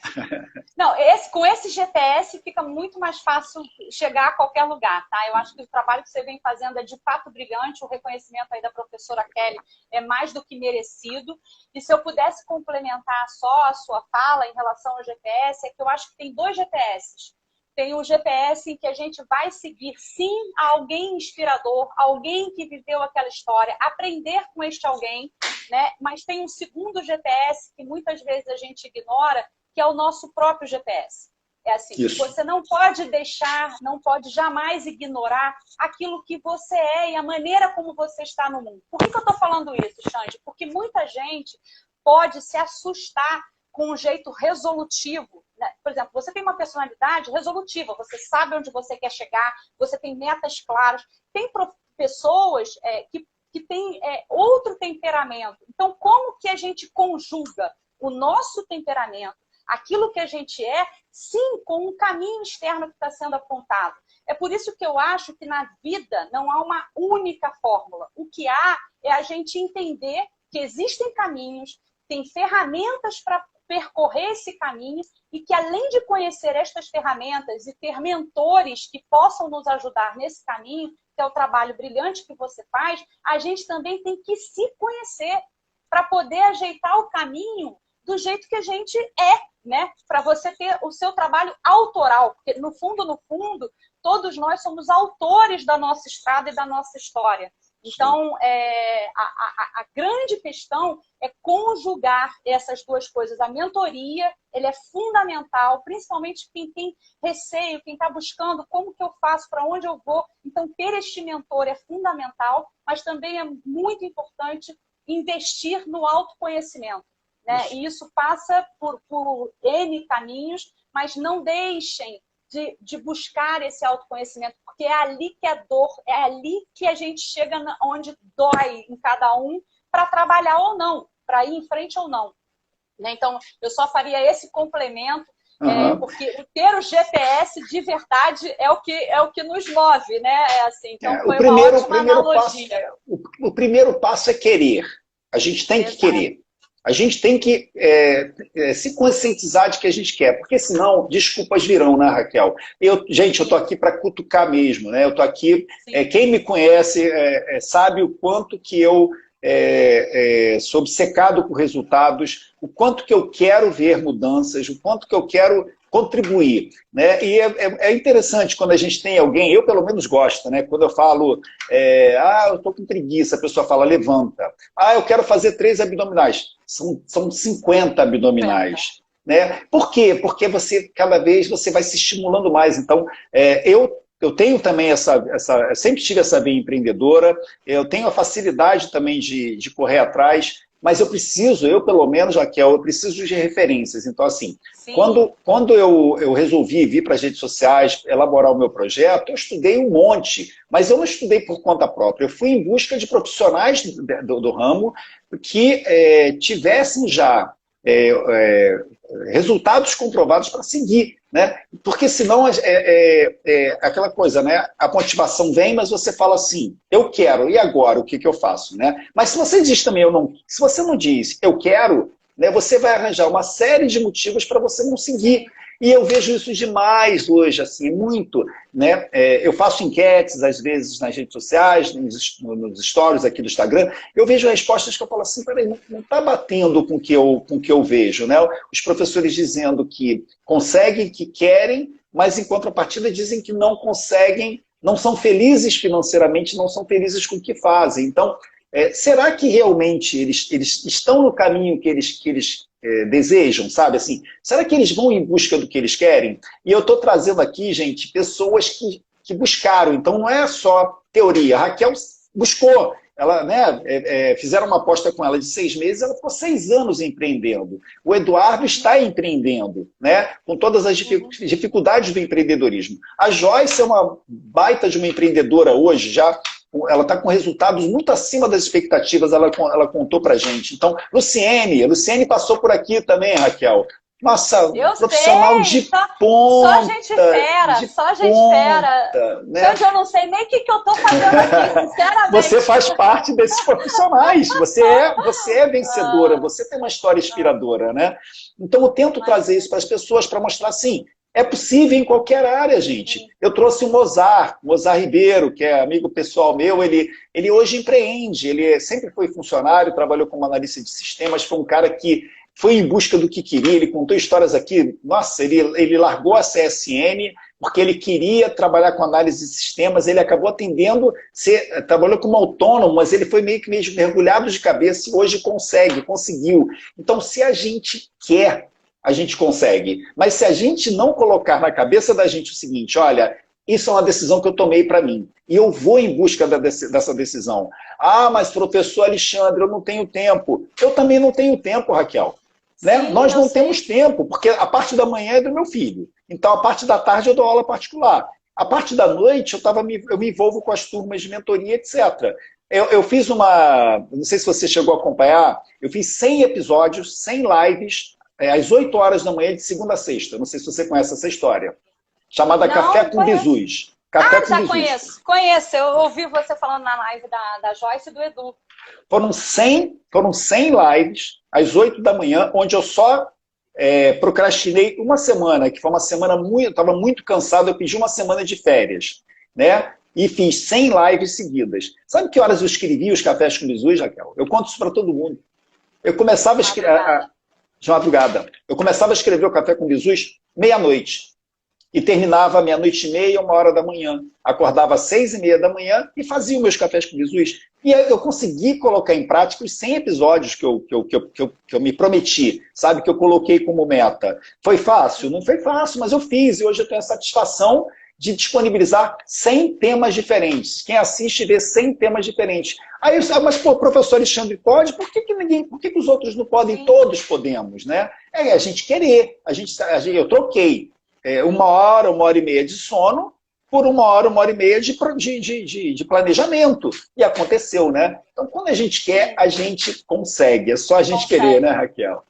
Não, com esse GPS fica muito mais fácil chegar a qualquer lugar, tá? Eu acho que o trabalho que você vem fazendo é de fato brilhante, o reconhecimento aí da professora Kelly é mais do que merecido. E se eu pudesse complementar só a sua fala em relação ao GPS, é que eu acho que tem 2 GPS. Tem o GPS em que a gente vai seguir, sim, alguém inspirador, alguém que viveu aquela história, aprender com este alguém, né? Mas tem um segundo GPS que muitas vezes a gente ignora, que é o nosso próprio GPS. É assim, você não pode deixar, não pode jamais ignorar aquilo que você é e a maneira como você está no mundo. Por que eu estou falando isso, Xande? Porque muita gente pode se assustar com um jeito resolutivo. Por exemplo, você tem uma personalidade resolutiva, você sabe onde você quer chegar, você tem metas claras. Tem pessoas que têm outro temperamento. Então, como que a gente conjuga o nosso temperamento, aquilo que a gente sim, com um caminho externo que está sendo apontado? É por isso que eu acho que na vida não há uma única fórmula. O que há é a gente entender que existem caminhos, tem ferramentas para percorrer esse caminho e que, além de conhecer estas ferramentas e ter mentores que possam nos ajudar nesse caminho, que é o trabalho brilhante que você faz, a gente também tem que se conhecer para poder ajeitar o caminho do jeito que a gente né? Para você ter o seu trabalho autoral, porque no fundo, todos nós somos autores da nossa estrada e da nossa história. Então, a grande questão é conjugar essas 2 coisas. A mentoria, ele é fundamental, principalmente quem tem receio, quem está buscando como que eu faço, para onde eu vou. Então, ter este mentor é fundamental, mas também é muito importante investir no autoconhecimento, né? E isso passa por N caminhos, mas não deixem de buscar esse autoconhecimento, porque é ali que é dor, é ali que a gente chega onde dói em cada um para trabalhar ou não, para ir em frente ou não. Né? Então, eu só faria esse complemento, porque ter o GPS de verdade é o que nos move, né? Então, foi uma ótima analogia. O primeiro passo é querer. A gente tem que querer. A gente tem que se conscientizar de que a gente quer, porque senão desculpas virão, né, Raquel? Gente, eu estou aqui para cutucar mesmo, né? Eu estou aqui, quem me conhece sabe o quanto que eu sou obcecado por resultados, o quanto que eu quero ver mudanças, o quanto que eu quero contribuir, né? E é interessante quando a gente tem alguém, eu pelo menos gosto, né? Quando eu falo, eu estou com preguiça, a pessoa fala, levanta. Eu quero fazer 3 abdominais. São 50 abdominais. Né? Por quê? Porque cada vez você vai se estimulando mais. Então, eu tenho também eu sempre tive essa veia empreendedora, eu tenho a facilidade também de correr atrás, mas eu pelo menos, Raquel, eu preciso de referências. Então, assim, quando eu resolvi vir para as redes sociais, elaborar o meu projeto, eu estudei um monte, mas eu não estudei por conta própria. Eu fui em busca de profissionais do ramo que tivessem já resultados comprovados para seguir, né? Porque senão aquela coisa, né? A motivação vem, mas você fala assim, eu quero, e agora? O que eu faço, né? Mas se você diz também, se você não diz, eu quero, né? Você vai arranjar uma série de motivos para você não seguir. E eu vejo isso demais hoje, assim, muito, né? Eu faço enquetes, às vezes, nas redes sociais, nos stories aqui do Instagram, eu vejo respostas que eu falo assim, peraí, não está batendo com o que eu vejo, né? Os professores dizendo que conseguem, que querem, mas em contrapartida dizem que não conseguem, não são felizes financeiramente, não são felizes com o que fazem. Então, será que realmente eles estão no caminho que eles desejam, sabe? Assim, será que eles vão em busca do que eles querem? E eu estou trazendo aqui, gente, pessoas que buscaram. Então, não é só teoria. A Raquel buscou. Ela, né, fizeram uma aposta com ela de 6 meses, ela ficou 6 anos empreendendo. O Eduardo está empreendendo, né, com todas as dificuldades do empreendedorismo. A Joyce é uma baita de uma empreendedora hoje, ela está com resultados muito acima das expectativas, ela contou para a gente. Então, Luciene passou por aqui também, Raquel. Nossa, profissional de ponta. Só gente fera, Né? Eu não sei nem o que eu estou fazendo aqui, sinceramente. Você faz parte desses profissionais, você é vencedora, você tem uma história inspiradora, né? Então eu tento trazer isso para as pessoas, para mostrar assim, é possível em qualquer área, gente. Eu trouxe o Mozart Ribeiro, que é amigo pessoal meu, ele hoje empreende, ele sempre foi funcionário, trabalhou como analista de sistemas, foi um cara que foi em busca do que queria, ele contou histórias aqui, nossa, ele largou a CSN porque ele queria trabalhar com análise de sistemas, ele acabou atendendo, trabalhou como autônomo, mas ele foi meio mergulhado de cabeça e hoje conseguiu. Então, se a gente quer, a gente consegue. Mas se a gente não colocar na cabeça da gente o seguinte, olha, isso é uma decisão que eu tomei para mim, e eu vou em busca dessa decisão. Mas professor Alexandre, eu não tenho tempo. Eu também não tenho tempo, Raquel. Né? Sim, nós não temos tempo, porque a parte da manhã é do meu filho. Então, a parte da tarde eu dou aula particular. A parte da noite eu me envolvo com as turmas de mentoria, etc. Eu fiz não sei se você chegou a acompanhar, eu fiz 100 episódios, 100 lives, às 8 horas da manhã, de segunda a sexta. Não sei se você conhece essa história. Chamada Café com Bizus. Já conheço. Eu ouvi você falando na live da Joyce e do Edu. Foram 100 lives, às 8 da manhã, onde eu só procrastinei uma semana, que foi uma semana eu estava muito cansado, eu pedi uma semana de férias, né? E fiz 100 lives seguidas. Sabe que horas eu escrevi os Cafés com Bizus, Raquel? Eu conto isso para todo mundo. Eu começava a escrever... De madrugada. Eu começava a escrever o Café com Bizus meia-noite. E terminava meia-noite e meia, 1h da manhã. Acordava às 6h30 da manhã e fazia os meus Cafés com Bizus. E eu consegui colocar em prática os 100 episódios que eu me prometi, sabe? Que eu coloquei como meta. Foi fácil? Não foi fácil, mas eu fiz. E hoje eu tenho a satisfação de disponibilizar 100 temas diferentes. Quem assiste vê 100 temas diferentes. Aí, mas, pô, professor Alexandre pode? Por que os outros não podem? Sim. Todos podemos, né? É a gente querer. Eu troquei 1h, 1h30 de sono por 1h, 1h30 de planejamento. E aconteceu, né? Então, quando a gente quer, a gente consegue. É só a gente querer, né, Raquel?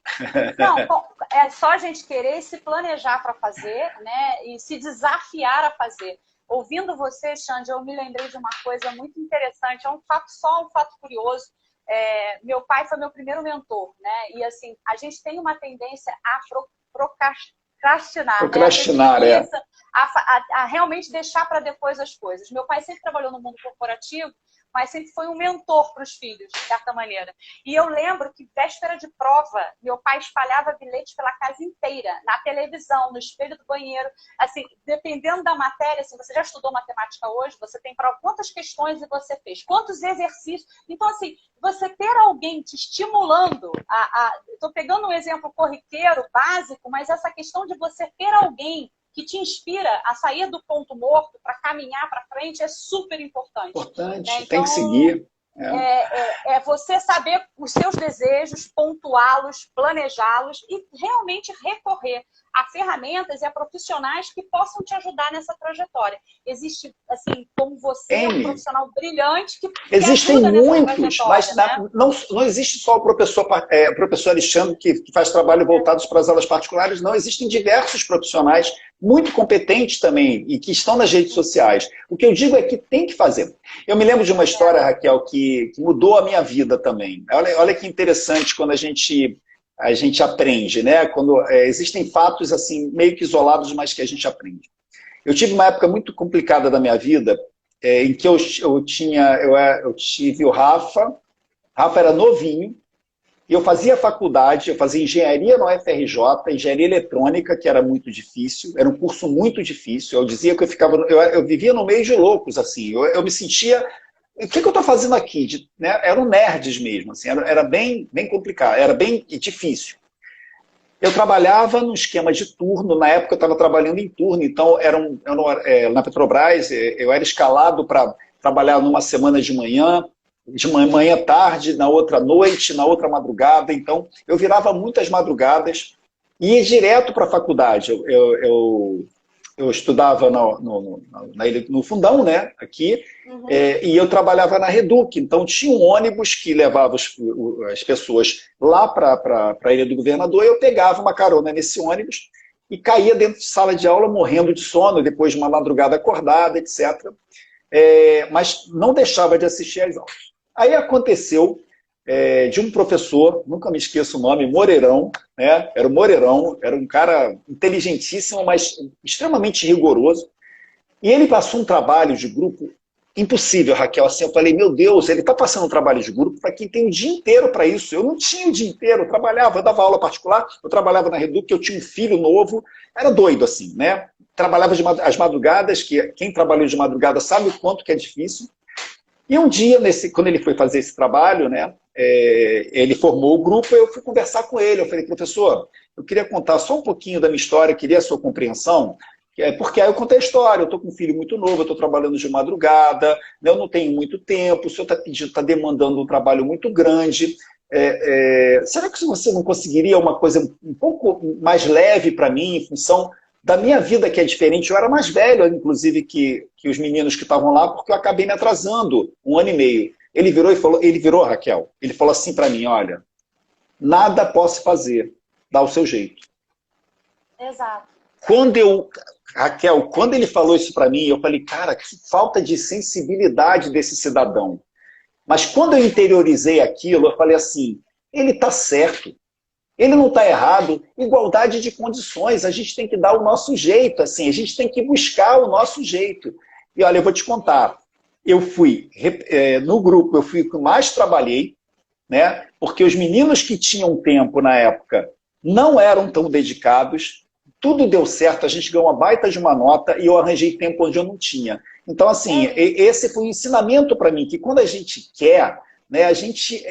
Não, é só a gente querer se planejar para fazer, né? E se desafiar a fazer. Ouvindo você, Xande, eu me lembrei de uma coisa muito interessante. É um fato curioso. Meu pai foi meu primeiro mentor, né? E assim, a gente tem uma tendência a procrastinar, né? A realmente deixar para depois as coisas. Meu pai sempre trabalhou no mundo corporativo, mas sempre foi um mentor para os filhos, de certa maneira. E eu lembro que, véspera de prova, meu pai espalhava bilhetes pela casa inteira, na televisão, no espelho do banheiro. Assim, dependendo da matéria, assim, você já estudou matemática hoje, você tem prova, quantas questões você fez, quantos exercícios. Então, assim, você ter alguém te estimulando, estou pegando um exemplo corriqueiro, básico, mas essa questão de você ter alguém que te inspira a sair do ponto morto para caminhar para frente é super importante. Importante, Né? Então, tem que seguir. É você saber os seus desejos, pontuá-los, planejá-los e realmente recorrer a ferramentas e a profissionais que possam te ajudar nessa trajetória. Existe, assim, como você, um profissional brilhante que existem ajuda muitos, nessa mas trajetória, né? não existe só o professor Alexandre que faz trabalho voltados para as aulas particulares, não. Existem diversos profissionais muito competentes também e que estão nas redes sociais. O que eu digo é que tem que fazer. Eu me lembro de uma história, Raquel, que mudou a minha vida também. Olha que interessante quando a gente aprende, né? Quando existem fatos assim meio que isolados, mas que a gente aprende. Eu tive uma época muito complicada da minha vida, em que eu tive o Rafa era novinho, e eu fazia faculdade, eu fazia engenharia no UFRJ, engenharia eletrônica, que era muito difícil, era um curso muito difícil. Eu dizia que eu vivia no meio de loucos, assim, eu me sentia, o que eu estou fazendo aqui? Né? Eram nerds mesmo, assim, era bem complicado, era bem difícil. Eu trabalhava no esquema de turno, na época eu estava trabalhando em turno, então na Petrobras eu era escalado para trabalhar numa semana de manhã tarde, na outra noite, na outra madrugada, então eu virava muitas madrugadas e ia direto para a faculdade. Eu estudava no Fundão, né, aqui, e eu trabalhava na Reduc, então tinha um ônibus que levava as pessoas lá para a Ilha do Governador, e eu pegava uma carona nesse ônibus e caía dentro de sala de aula morrendo de sono, depois de uma madrugada acordada, etc. Mas não deixava de assistir às aulas. Aí aconteceu de um professor, nunca me esqueço o nome, Moreirão, né? Era o Moreirão, era um cara inteligentíssimo, mas extremamente rigoroso. E ele passou um trabalho de grupo impossível, Raquel. Assim, eu falei, meu Deus, ele está passando um trabalho de grupo para quem tem o dia inteiro para isso. Eu não tinha o dia inteiro, eu trabalhava, eu dava aula particular, eu trabalhava na Reduc, eu tinha um filho novo, era doido assim, né? Trabalhava as madrugadas, que quem trabalhou de madrugada sabe o quanto que é difícil. E um dia, quando ele foi fazer esse trabalho, né, ele formou o grupo, eu fui conversar com ele. Eu falei, professor, eu queria contar só um pouquinho da minha história, queria a sua compreensão, porque aí eu contei a história, eu estou com um filho muito novo, eu estou trabalhando de madrugada, né, eu não tenho muito tempo, o senhor está demandando um trabalho muito grande. Será que você não conseguiria uma coisa um pouco mais leve para mim, em função da minha vida, que é diferente? Eu era mais velho, inclusive, que os meninos que estavam lá, porque eu acabei me atrasando 1 ano e meio. Ele virou, Raquel, ele falou assim para mim, olha, nada posso fazer, dá o seu jeito. Exato. Raquel, quando ele falou isso para mim, eu falei, cara, que falta de sensibilidade desse cidadão. Mas quando eu interiorizei aquilo, eu falei assim, ele está certo. Ele não está errado. Igualdade de condições, a gente tem que dar o nosso jeito, assim, a gente tem que buscar o nosso jeito. E olha, eu vou te contar, eu fui, no grupo, eu fui o que mais trabalhei, né? Porque os meninos que tinham tempo na época não eram tão dedicados, tudo deu certo, a gente ganhou uma baita de uma nota e eu arranjei tempo onde eu não tinha. Então, assim, esse foi um ensinamento para mim, que quando a gente quer, né, a gente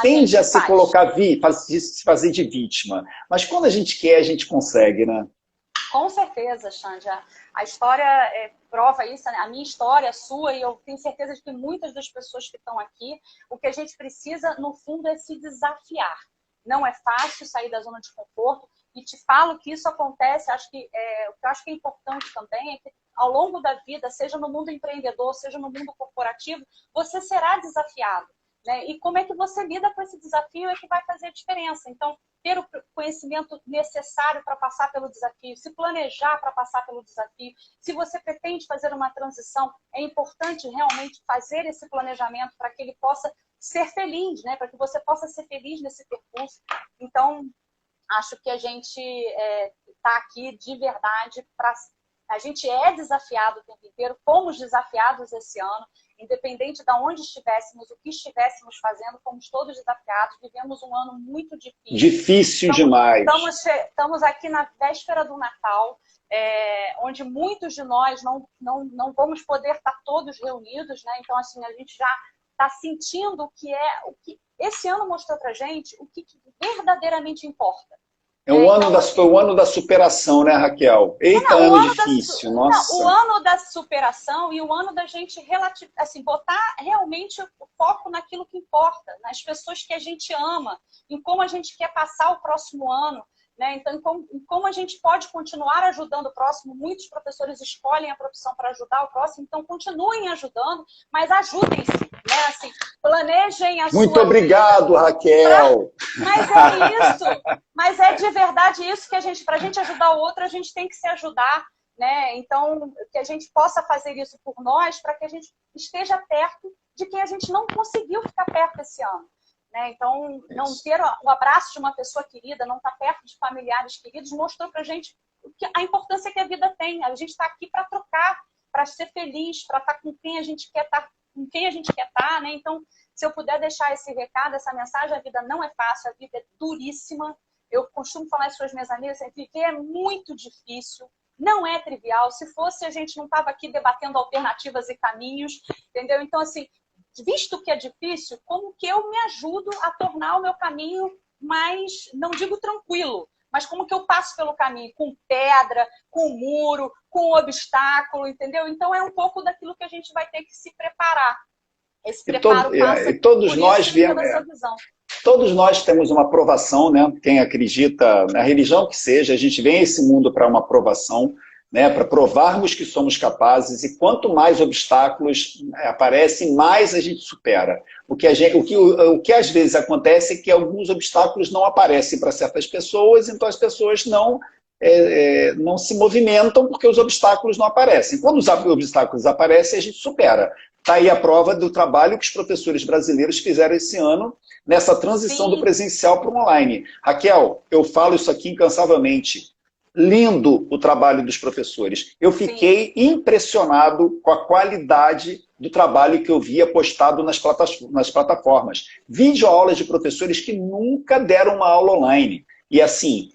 tende a se colocar, se fazer de vítima. Mas quando a gente quer, a gente consegue, né? Com certeza, Xande. A história prova isso, né? A minha história, a sua, e eu tenho certeza de que muitas das pessoas que estão aqui, o que a gente precisa, no fundo, é se desafiar. Não é fácil sair da zona de conforto, e te falo que isso acontece, o que eu acho que é importante também é que ao longo da vida, seja no mundo empreendedor, seja no mundo corporativo, você será desafiado. Né? E como é que você lida com esse desafio é que vai fazer a diferença. Então, ter o conhecimento necessário para passar pelo desafio, se planejar para passar pelo desafio. Se você pretende fazer uma transição, é importante realmente fazer esse planejamento para que ele possa ser feliz, né? Para que você possa ser feliz nesse percurso. Então, acho que a gente está aqui de verdade para A gente é desafiado o tempo inteiro, fomos desafiados esse ano, independente de onde estivéssemos, o que estivéssemos fazendo, fomos todos desafiados, vivemos um ano muito difícil. Difícil demais. Estamos aqui na véspera do Natal, onde muitos de nós não vamos poder estar todos reunidos, né? Então, assim, a gente já está sentindo o que esse ano mostrou para a gente, o que verdadeiramente importa. Foi o ano da superação, né, Raquel? Eita, ano difícil, nossa. O ano da superação e o ano da gente botar realmente o foco naquilo que importa, nas pessoas que a gente ama, em como a gente quer passar o próximo ano, né? Então, em como a gente pode continuar ajudando o próximo. Muitos professores escolhem a profissão para ajudar o próximo, então continuem ajudando, mas ajudem-se, né? Assim, planejem a sua Muito obrigado, vida, Raquel. Mas é de verdade isso que para a gente ajudar o outro, a gente tem que se ajudar, né? Então, que a gente possa fazer isso por nós, para que a gente esteja perto de quem a gente não conseguiu ficar perto esse ano. Né? Então, não ter o abraço de uma pessoa querida, não estar perto de familiares queridos, mostrou para a gente a importância que a vida tem. A gente está aqui para trocar, para ser feliz, para estar com quem a gente quer estar, né? Então, se eu puder deixar esse recado, essa mensagem, a vida não é fácil, a vida é duríssima. Eu costumo falar isso para as minhas amigas, viver é muito difícil, não é trivial. Se fosse, a gente não estava aqui debatendo alternativas e caminhos, entendeu? Então, assim, visto que é difícil, como que eu me ajudo a tornar o meu caminho mais, não digo tranquilo, mas como que eu passo pelo caminho? Com pedra, com muro, com obstáculo, entendeu? Então é um pouco daquilo que a gente vai ter que se preparar. Esse preparo passa todos nós viemos, pela sua visão. Todos nós temos uma provação, né? Quem acredita na religião que seja, a gente vem a esse mundo para uma provação, né, para provarmos que somos capazes, e quanto mais obstáculos aparecem, mais a gente supera. O que às vezes acontece é que alguns obstáculos não aparecem para certas pessoas, então as pessoas não se movimentam porque os obstáculos não aparecem. Quando os obstáculos aparecem, a gente supera. Está aí a prova do trabalho que os professores brasileiros fizeram esse ano nessa transição do presencial para o online. Raquel, eu falo isso aqui incansavelmente. Lindo o trabalho dos professores. Eu fiquei impressionado com a qualidade do trabalho que eu via postado nas plataformas. Videoaulas de professores que nunca deram uma aula online. E assim,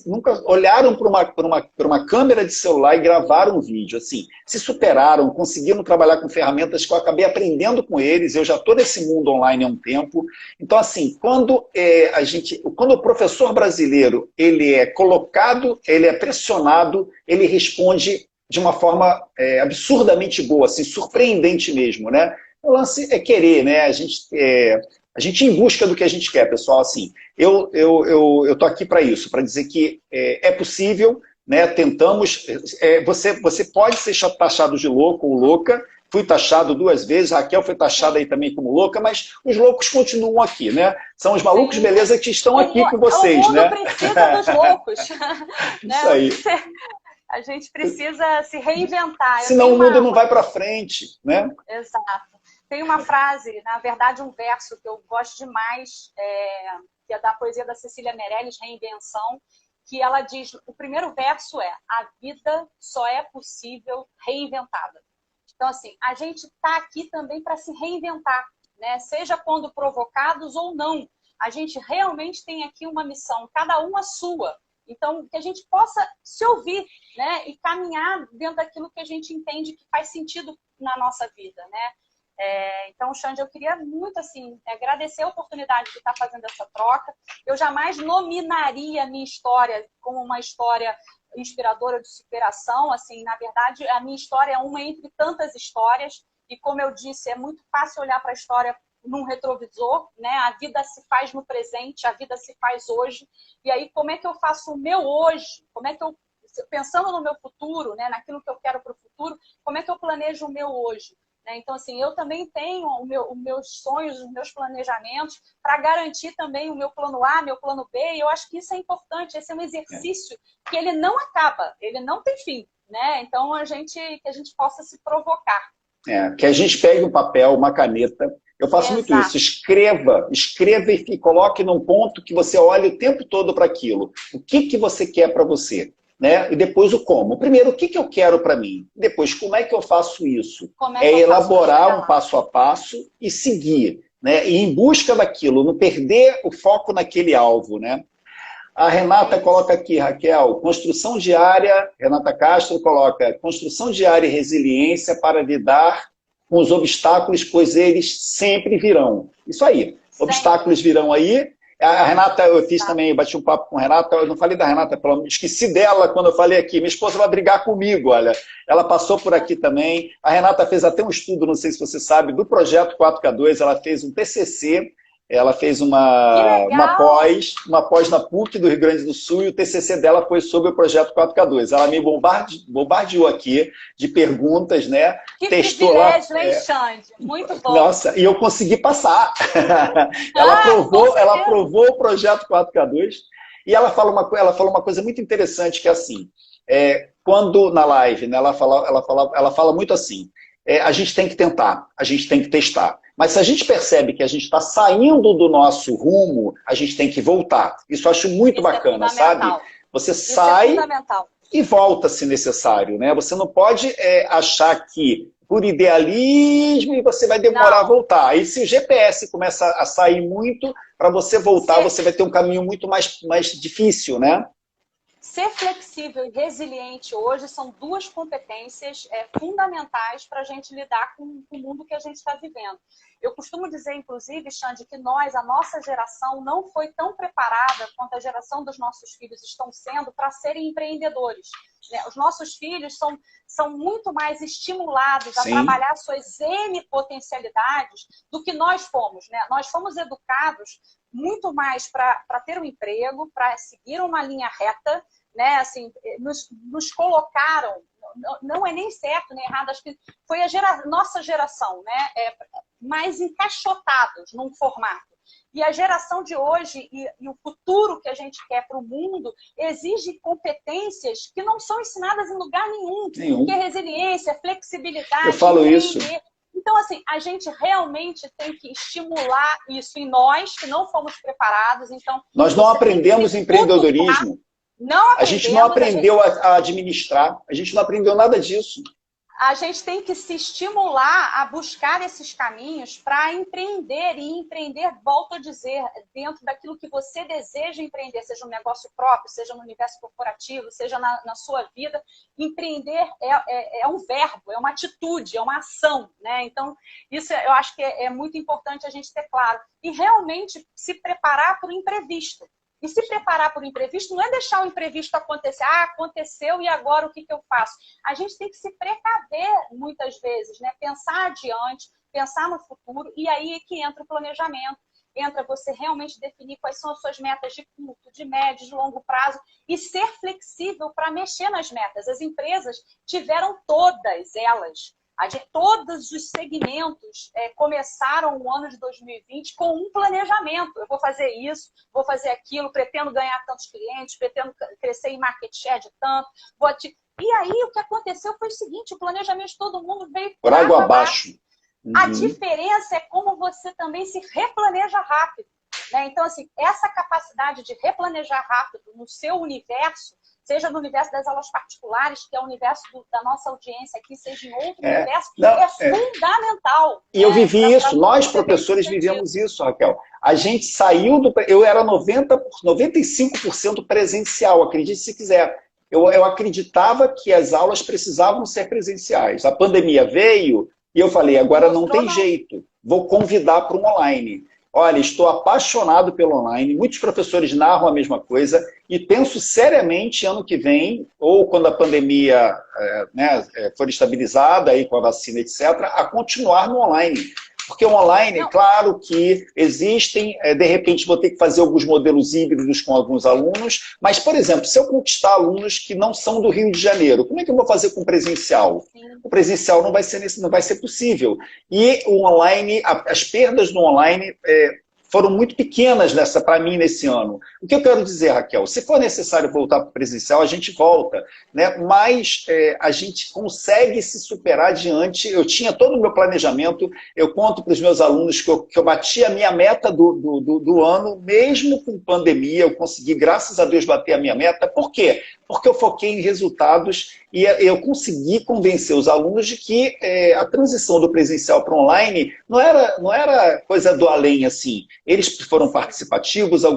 nunca olharam para uma câmera de celular e gravaram um vídeo. Assim, se superaram, conseguiram trabalhar com ferramentas que eu acabei aprendendo com eles. Eu já estou nesse mundo online há um tempo. Então, assim, quando o professor brasileiro ele é colocado, ele é pressionado, ele responde de uma forma absurdamente boa, assim, surpreendente mesmo, né? O lance é querer, né? A gente ir em busca do que a gente quer, pessoal. Assim, eu tô aqui para isso, para dizer que é possível, né? Tentamos. Você pode ser taxado de louco ou louca. Fui taxado 2 vezes, a Raquel foi taxada aí também como louca, mas os loucos continuam aqui, né? São os malucos, beleza, que estão aqui com vocês, né? O mundo precisa dos loucos. Isso aí. A gente precisa se reinventar. Senão o mundo não vai para frente, né? Exato. Tem uma frase, na verdade um verso que eu gosto demais, que é da poesia da Cecília Meirelles, Reinvenção, que ela diz, o primeiro verso é: a vida só é possível reinventada. Então, assim, a gente está aqui também para se reinventar, né? Seja quando provocados ou não. A gente realmente tem aqui uma missão, cada um a sua. Então, que a gente possa se ouvir, né? E caminhar dentro daquilo que a gente entende que faz sentido na nossa vida, né? Então, Xande, eu queria muito assim, agradecer a oportunidade de estar fazendo essa troca. Eu jamais nominaria a minha história como uma história inspiradora de superação. Assim, na verdade, a minha história é uma entre tantas histórias. E como eu disse, é muito fácil olhar para a história num retrovisor, né? A vida se faz no presente, a vida se faz hoje. E aí, como é que eu faço o meu hoje? Como é que eu, pensando no meu futuro, né? Naquilo que eu quero para o futuro, como é que eu planejo o meu hoje? Então, assim, eu também tenho os meus sonhos, os meus planejamentos para garantir também o meu plano A, meu plano B, e eu acho que isso é importante. Esse é um exercício que ele não acaba, ele não tem fim, né? Então, que a gente possa se provocar. Que a gente pegue um papel, uma caneta. Eu faço muito isso. Escreva e coloque num ponto que você olhe o tempo todo para aquilo. O que você quer para você? né? E depois o como. Primeiro, o que eu quero para mim? Depois, como é que eu faço isso? Como é que eu faço elaborar um passo a passo e seguir, né? E em busca daquilo, não perder o foco naquele alvo, né? A Renata coloca aqui, Raquel, construção diária, Renata Castro coloca, construção diária e resiliência para lidar com os obstáculos, pois eles sempre virão. Isso aí, obstáculos virão aí. A Renata, eu fiz também, bati um papo com a Renata, eu não falei da Renata, esqueci dela quando eu falei aqui. Minha esposa vai brigar comigo, olha. Ela passou por aqui também. A Renata fez até um estudo, não sei se você sabe, do projeto 4K2, ela fez um TCC, ela fez uma pós na PUC do Rio Grande do Sul e o TCC dela foi sobre o projeto 4K2. Ela me bombardeou aqui de perguntas, né? Que testou privilégio, hein, Xande? Muito bom. Nossa, e eu consegui passar. Ela aprovou o projeto 4K2 e ela falou uma coisa muito interessante que é assim, quando na live, né, ela fala muito assim, a gente tem que tentar, a gente tem que testar. Mas se a gente percebe que a gente está saindo do nosso rumo, a gente tem que voltar. Isso eu acho muito bacana, sabe? Você sai e volta se necessário, né? Você não pode achar que por idealismo e você vai demorar a voltar. Aí se o GPS começa a sair muito, para você voltar, você vai ter um caminho muito mais difícil, né? Ser flexível e resiliente hoje são duas competências fundamentais para a gente lidar com o mundo que a gente está vivendo. Eu costumo dizer, inclusive, Xande, que a nossa geração, não foi tão preparada quanto a geração dos nossos filhos estão sendo para serem empreendedores. Os nossos filhos são muito mais estimulados a trabalhar suas N potencialidades do que nós fomos, né? Nós fomos educados muito mais para ter um emprego, para seguir uma linha reta, né? Assim, nos colocaram, não é nem certo nem errado, acho que foi a nossa geração, né? Mais encaixotados num formato. E a geração de hoje e o futuro que a gente quer para o mundo exige competências que não são ensinadas em lugar nenhum. Que é resiliência, flexibilidade, eu falo isso. Então, assim, a gente realmente tem que estimular isso em nós, que não fomos preparados. Então, nós não aprendemos empreendedorismo. A gente não aprendeu a administrar. A gente não aprendeu nada disso. A gente tem que se estimular a buscar esses caminhos para empreender. E empreender, volto a dizer, dentro daquilo que você deseja empreender, seja um negócio próprio, seja no universo corporativo, seja na sua vida. Empreender é um verbo, é uma atitude, é uma ação, né? Então, isso eu acho que é muito importante a gente ter claro. E realmente se preparar para o imprevisto. E se preparar para o imprevisto não é deixar o imprevisto acontecer. Aconteceu e agora o que eu faço? A gente tem que se precaver muitas vezes, né? Pensar adiante, pensar no futuro, e aí é que entra o planejamento. Entra você realmente definir quais são as suas metas de curto, de médio, de longo prazo e ser flexível para mexer nas metas. As empresas tiveram todas elas. Todos os segmentos começaram o ano de 2020 com um planejamento. Eu vou fazer isso, vou fazer aquilo, pretendo ganhar tantos clientes, pretendo crescer em market share de tanto. E aí o que aconteceu foi o seguinte, o planejamento de todo mundo veio por água abaixo. A diferença é como você também se replaneja rápido, né? Então, assim, essa capacidade de replanejar rápido no seu universo, seja no universo das aulas particulares, que é o universo da nossa audiência aqui, seja em outro universo, fundamental. E eu vivi isso, nós professores vivemos isso, Raquel. A gente saiu eu era 95% presencial, acredite se quiser. Eu acreditava que as aulas precisavam ser presenciais. A pandemia veio e eu falei, agora não tem jeito, vou convidar para um online. Olha, estou apaixonado pelo online, muitos professores narram a mesma coisa e penso seriamente ano que vem, ou quando a pandemia for estabilizada aí com a vacina, etc., a continuar no online. Porque o online, claro que existem, de repente vou ter que fazer alguns modelos híbridos com alguns alunos, mas, por exemplo, se eu conquistar alunos que não são do Rio de Janeiro, como é que eu vou fazer com o presencial? O presencial não vai ser possível. E o online, as perdas no online foram muito pequenas para mim nesse ano. O que eu quero dizer, Raquel? Se for necessário voltar para o presencial, a gente volta, né? Mas a gente consegue se superar adiante. Eu tinha todo o meu planejamento, eu conto para os meus alunos que eu bati a minha meta do ano, mesmo com pandemia, eu consegui, graças a Deus, bater a minha meta. Por quê? porque eu foquei em resultados e eu consegui convencer os alunos de que a transição do presencial para online não era coisa do além, assim. Eles foram participativos, a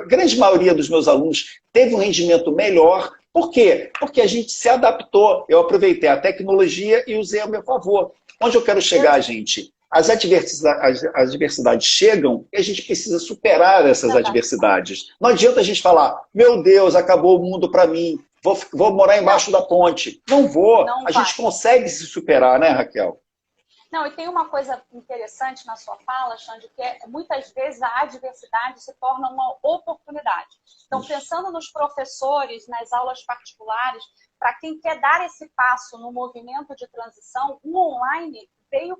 grande maioria dos meus alunos teve um rendimento melhor. Por quê? Porque a gente se adaptou. Eu aproveitei a tecnologia e usei a meu favor. Onde eu quero chegar, gente? As adversidades chegam e a gente precisa superar essas adversidades. Não adianta a gente falar, meu Deus, acabou o mundo para mim, vou morar embaixo da ponte. Não vou. A gente consegue se superar, né, Raquel? Não, e tem uma coisa interessante na sua fala, Xande, que muitas vezes a adversidade se torna uma oportunidade. Então, pensando nos professores, nas aulas particulares, para quem quer dar esse passo no movimento de transição, o online veio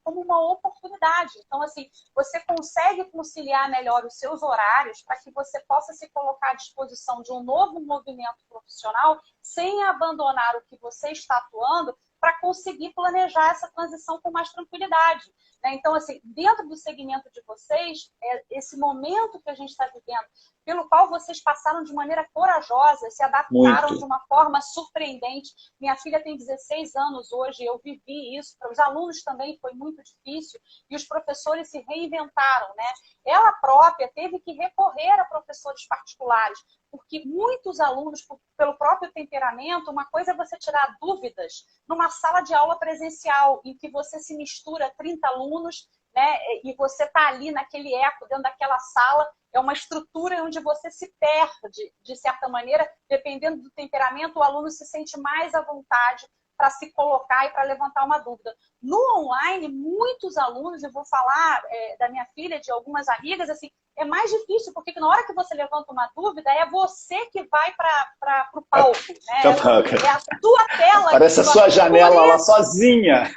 como uma oportunidade. Então, assim, você consegue conciliar melhor os seus horários para que você possa se colocar à disposição de um novo movimento profissional sem abandonar o que você está atuando, para conseguir planejar essa transição com mais tranquilidade. Né? Então, assim, dentro do segmento de vocês, esse momento que a gente está vivendo, pelo qual vocês passaram de maneira corajosa, se adaptaram de uma forma surpreendente. Minha filha tem 16 anos hoje, eu vivi isso, para os alunos também foi muito difícil, e os professores se reinventaram. Né? Ela própria teve que recorrer a professores particulares, porque muitos alunos, pelo próprio temperamento, uma coisa é você tirar dúvidas numa sala de aula presencial, em que você se mistura 30 alunos, né, e você está ali naquele eco, dentro daquela sala, é uma estrutura onde você se perde, de certa maneira, dependendo do temperamento, o aluno se sente mais à vontade para se colocar e para levantar uma dúvida. No online, muitos alunos, eu vou falar da minha filha, de algumas amigas, assim, é mais difícil, porque na hora que você levanta uma dúvida, é você que vai para o palco. Né? É a sua tela. Parece a sua janela lá sozinha.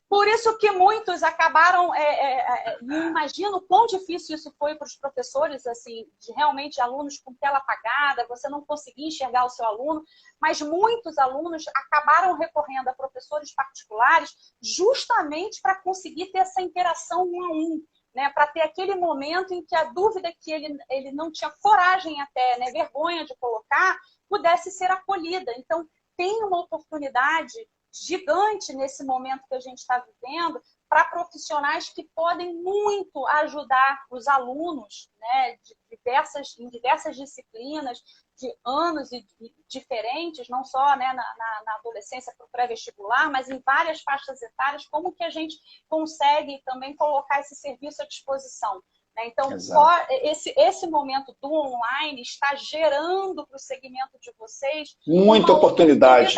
Por isso que muitos acabaram, não imagino quão difícil isso foi para os professores, assim, de realmente alunos com tela apagada, você não conseguia enxergar o seu aluno, mas muitos alunos acabaram recorrendo a professores particulares justamente para conseguir ter essa interação um a um, né, para ter aquele momento em que a dúvida que ele não tinha coragem até, né, vergonha de colocar, pudesse ser acolhida. Então, tem uma oportunidade gigante nesse momento que a gente está vivendo para profissionais que podem muito ajudar os alunos, né, em diversas disciplinas, de anos diferentes, não só, né, na adolescência para o pré-vestibular, mas em várias faixas etárias, como que a gente consegue também colocar esse serviço à disposição. Então, esse momento do online está gerando para o segmento de vocês muita oportunidade.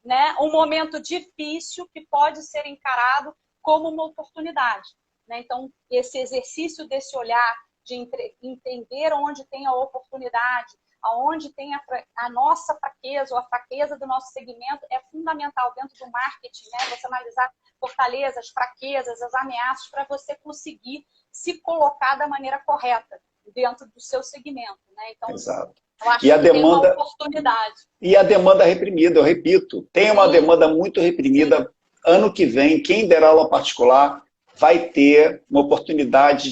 Né? Um momento difícil que pode ser encarado como uma oportunidade. Né? Então, esse exercício desse olhar, de entender onde tem a oportunidade, aonde tem a nossa fraqueza ou a fraqueza do nosso segmento, é fundamental dentro do marketing, né? Você analisar fortalezas, fraquezas, as ameaças, para você conseguir se colocar da maneira correta dentro do seu segmento. Né? Então, exato. Eu acho que tem uma oportunidade. E a demanda reprimida, eu repito, tem uma demanda muito reprimida. Sim. Ano que vem, quem der aula particular vai ter uma oportunidade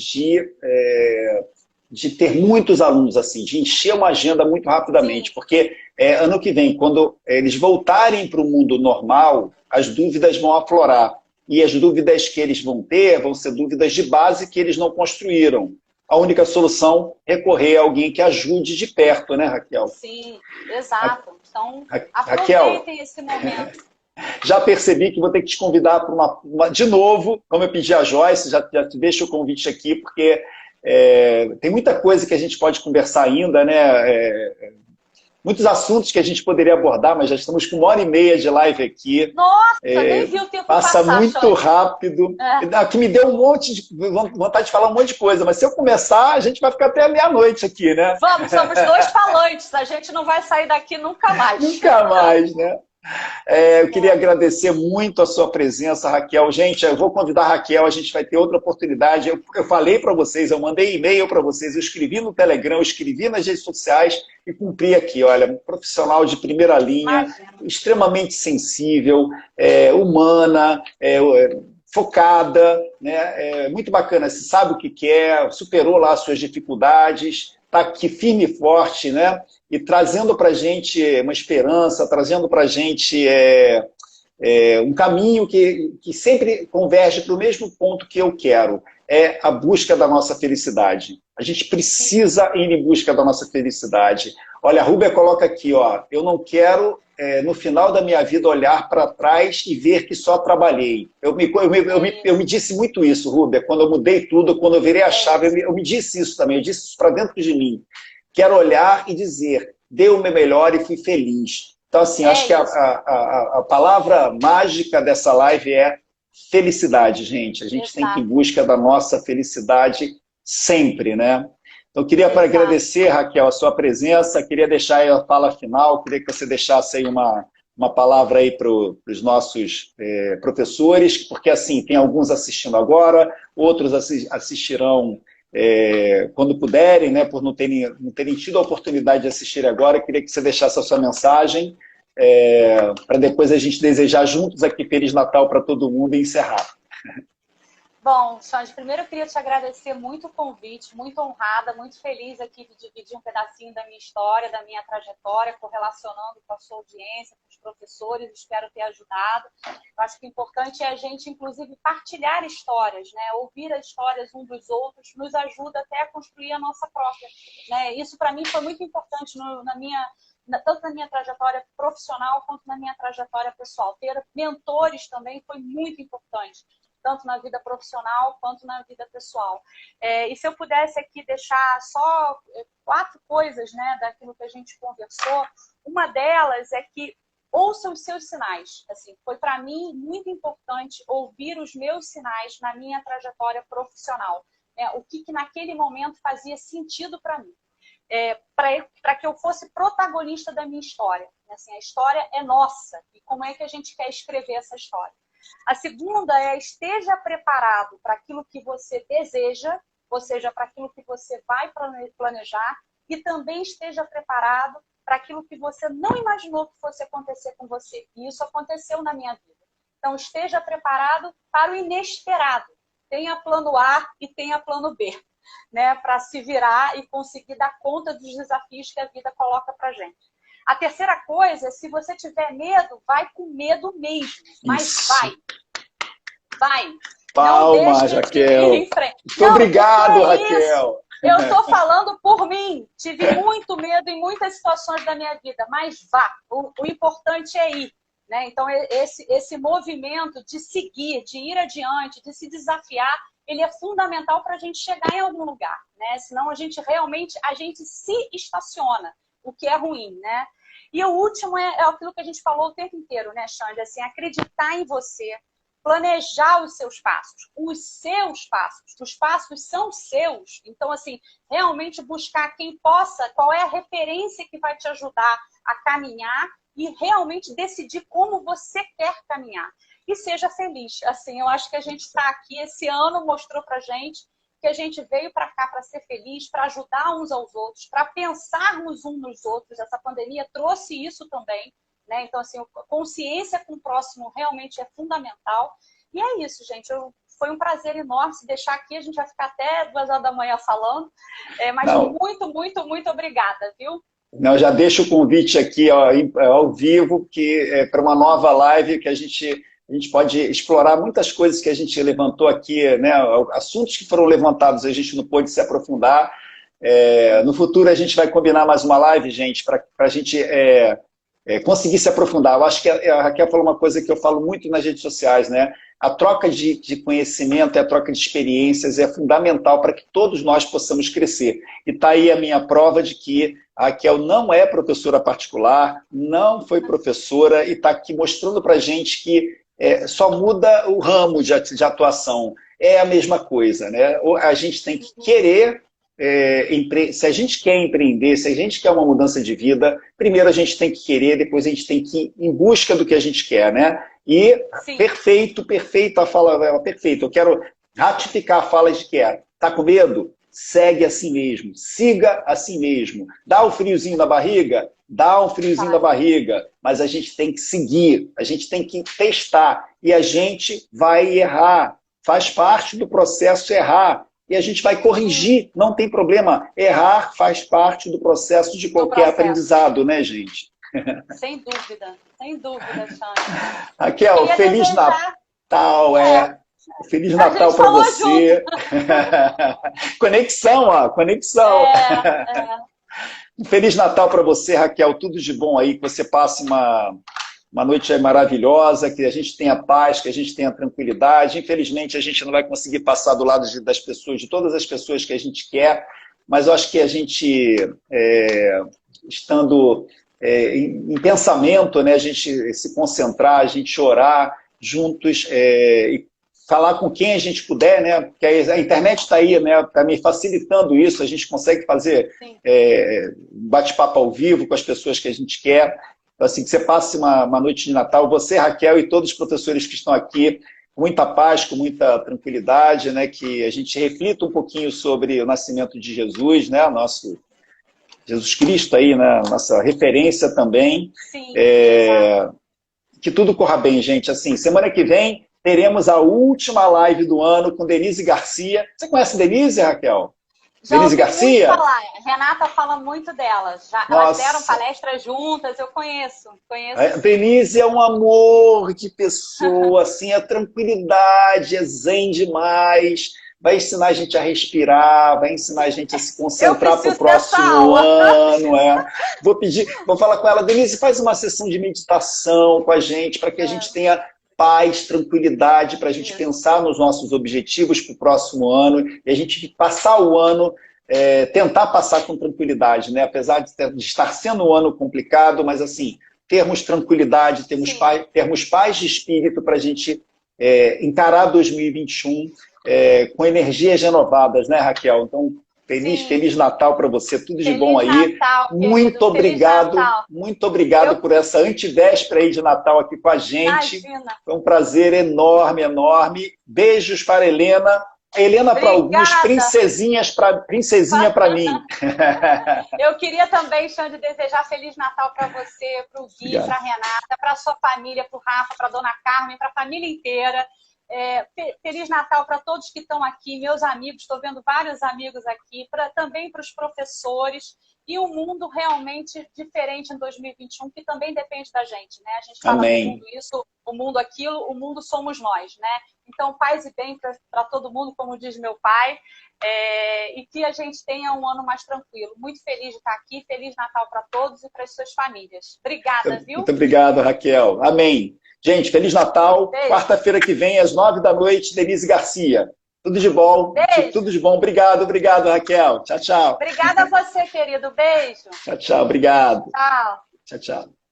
de ter muitos alunos, assim, de encher uma agenda muito rapidamente. Sim. Porque ano que vem, quando eles voltarem para o mundo normal, as dúvidas vão aflorar. E as dúvidas que eles vão ter vão ser dúvidas de base que eles não construíram. A única solução é recorrer a alguém que ajude de perto, né, Raquel? Sim, exato. Então, Raquel, aproveitem esse momento. Já percebi que vou ter que te convidar para de novo, como eu pedi a Joyce, já te deixo o convite aqui, porque tem muita coisa que a gente pode conversar ainda, né? Muitos assuntos que a gente poderia abordar, mas já estamos com 1h30 de live aqui. Nossa, nem vi o tempo passa passar. Muito rápido. Que me deu vontade de falar um monte de coisa, mas se eu começar, a gente vai ficar até meia-noite aqui, né? Vamos, somos dois falantes, a gente não vai sair daqui nunca mais. Nunca mais, né? Eu queria agradecer muito a sua presença, Raquel. Gente, eu vou convidar a Raquel, a gente vai ter outra oportunidade. Eu falei para vocês, eu mandei e-mail para vocês, eu escrevi no Telegram, eu escrevi nas redes sociais e cumpri aqui. Olha, um profissional de primeira linha, extremamente sensível, humana, focada, né? Muito bacana, você sabe o que quer, superou lá as suas dificuldades, está aqui firme e forte, né? E trazendo para a gente uma esperança, trazendo para a gente um caminho que sempre converge para o mesmo ponto que eu quero, é a busca da nossa felicidade. A gente precisa ir em busca da nossa felicidade. Olha, a Rúbia coloca aqui, ó, eu não quero, no final da minha vida, olhar para trás e ver que só trabalhei. Eu me disse muito isso, Rúbia, quando eu mudei tudo, quando eu virei a chave, eu me disse isso também, eu disse isso para dentro de mim. Quero olhar e dizer, dei o meu melhor e fui feliz. Então, assim, acho que a palavra mágica dessa live é felicidade, gente. A gente tem que ir em busca da nossa felicidade sempre, né? Então, eu queria agradecer, Raquel, a sua presença, queria deixar aí a fala final, queria que você deixasse aí uma palavra aí para os nossos professores, porque, assim, tem alguns assistindo agora, outros assistirão quando puderem, né, por não terem tido a oportunidade de assistir agora. Queria que você deixasse a sua mensagem, para depois a gente desejar juntos aqui Feliz Natal para todo mundo e encerrar. Bom, Xande, primeiro eu queria te agradecer muito o convite, muito honrada, muito feliz aqui de dividir um pedacinho da minha história, da minha trajetória, correlacionando com a sua audiência, com os professores, espero ter ajudado. Eu acho que o importante é a gente, inclusive, partilhar histórias, né? Ouvir as histórias uns dos outros nos ajuda até a construir a nossa própria, né? Isso, para mim, foi muito importante tanto na minha trajetória profissional quanto na minha trajetória pessoal. Ter mentores também foi muito importante, tanto na vida profissional quanto na vida pessoal. E se eu pudesse aqui deixar só 4 coisas, né, daquilo que a gente conversou, uma delas é que ouça os seus sinais. Assim, foi para mim muito importante ouvir os meus sinais na minha trajetória profissional. O que naquele momento fazia sentido para mim. Para que eu fosse protagonista da minha história. Assim, a história é nossa. E como é que a gente quer escrever essa história? A segunda é: esteja preparado para aquilo que você deseja, ou seja, para aquilo que você vai planejar, e também esteja preparado para aquilo que você não imaginou que fosse acontecer com você. E isso aconteceu na minha vida. Então, esteja preparado para o inesperado. Tenha plano A e tenha plano B, né, para se virar e conseguir dar conta dos desafios que a vida coloca para a gente. A terceira coisa é: se você tiver medo, vai com medo mesmo. Mas vai. Palma, Raquel. Muito obrigado, Raquel. Eu estou falando por mim. Tive muito medo em muitas situações da minha vida, mas vá. O importante é ir. Né? Então, esse movimento de seguir, de ir adiante, de se desafiar, ele é fundamental para a gente chegar em algum lugar. Né? Senão, a gente se estaciona, o que é ruim, né? E o último é aquilo que a gente falou o tempo inteiro, né, Xande? Assim, acreditar em você, planejar os seus passos. Os passos são seus. Então, assim, realmente buscar qual é a referência que vai te ajudar a caminhar e realmente decidir como você quer caminhar. E seja feliz. Assim, eu acho que a gente está aqui, esse ano mostrou pra gente que a gente veio para cá para ser feliz, para ajudar uns aos outros, para pensarmos uns nos outros. Essa pandemia trouxe isso também, né? Então, assim, a consciência com o próximo realmente é fundamental. E é isso, gente. Foi um prazer enorme se deixar aqui. A gente vai ficar até 2 horas da manhã falando. Mas muito, muito, muito obrigada, viu? Não, já deixo o convite aqui ao vivo, que é para uma nova live que a gente pode explorar muitas coisas que a gente levantou aqui, né? Assuntos que foram levantados, a gente não pôde se aprofundar. No futuro a gente vai combinar mais uma live, gente, para a gente conseguir se aprofundar. Eu acho que a Raquel falou uma coisa que eu falo muito nas redes sociais, né? A troca de conhecimento e a troca de experiências é fundamental para que todos nós possamos crescer. E está aí a minha prova de que a Raquel não é professora particular, não foi professora, e está aqui mostrando para a gente que só muda o ramo de atuação. É a mesma coisa, né? A gente tem que querer, se a gente quer empreender, se a gente quer uma mudança de vida, primeiro a gente tem que querer, depois a gente tem que ir em busca do que a gente quer, né? E sim, perfeito, a fala perfeita. Eu quero ratificar a fala de que tá com medo? Segue assim mesmo, siga assim mesmo. Dá um friozinho na barriga? Dá um friozinho na barriga, mas a gente tem que seguir, a gente tem que testar, e a gente vai errar. Faz parte do processo errar. e a gente vai corrigir, não tem problema. Errar faz parte do processo de qualquer aprendizado, né, gente? Sem dúvida, Xande. Raquel, Feliz Natal, Feliz Natal para você. Conexão, ó, conexão. Feliz Natal para você, Raquel. Tudo de bom aí, que você passe uma noite maravilhosa, que a gente tenha paz, que a gente tenha tranquilidade. Infelizmente, a gente não vai conseguir passar do lado das pessoas, de todas as pessoas que a gente quer, mas eu acho que a gente, estando em pensamento, né, a gente se concentrar, a gente orar juntos e falar com quem a gente puder, né? Porque a internet está aí, né? Está me facilitando isso, a gente consegue fazer bate-papo ao vivo com as pessoas que a gente quer. Então, assim, que você passe uma noite de Natal, você, Raquel, e todos os professores que estão aqui, com muita paz, com muita tranquilidade, né? Que a gente reflita um pouquinho sobre o nascimento de Jesus, né? Nosso Jesus Cristo aí, né? Nossa referência também. Sim, que tudo corra bem, gente. Assim, semana que vem teremos a última live do ano com Denise Garcia. Você conhece Denise, Raquel? Já Denise ouvi Garcia? muito falar. Renata fala muito delas. Elas deram palestras juntas, eu conheço. Denise é um amor de pessoa, assim, é tranquilidade, é zen demais. Vai ensinar a gente a respirar, vai ensinar a gente a se concentrar para o próximo ano. Vou falar com ela, Denise, faz uma sessão de meditação com a gente, para que a gente tenha paz, tranquilidade, para a gente pensar nos nossos objetivos para o próximo ano e a gente passar o ano, tentar passar com tranquilidade, né? Apesar de estar sendo um ano complicado, mas assim, termos tranquilidade, termos paz de espírito para a gente encarar 2021 com energias renovadas, né, Raquel? Então, Feliz Natal para você, tudo de bom aí. Natal, muito obrigado por essa antivéspera aí de Natal aqui com a gente. Imagina. Foi um prazer enorme, enorme. Beijos para Helena. Helena para alguns, princesinha para mim. Eu queria também, Xande, desejar Feliz Natal para você, para o Gui, para a Renata, para a sua família, para o Rafa, para a Dona Carmen, para a família inteira. Feliz Natal para todos que estão aqui, meus amigos, estou vendo vários amigos aqui, também para os professores, e um mundo realmente diferente em 2021, que também depende da gente, né? A gente fala do mundo isso, o mundo aquilo, o mundo somos nós, né? Então, paz e bem para todo mundo, como diz meu pai, e que a gente tenha um ano mais tranquilo. Muito feliz de estar aqui, Feliz Natal para todos e para as suas famílias. Obrigada, viu? Muito obrigado, Raquel. Amém. Gente, Feliz Natal. Quarta-feira que vem, às 9 da noite, Denise Garcia. Tudo de bom. Beijo. Tudo de bom. Obrigado, Raquel. Tchau, tchau. Obrigada a você, querido. Beijo. Tchau, tchau. Obrigado. Tchau. Tchau, tchau.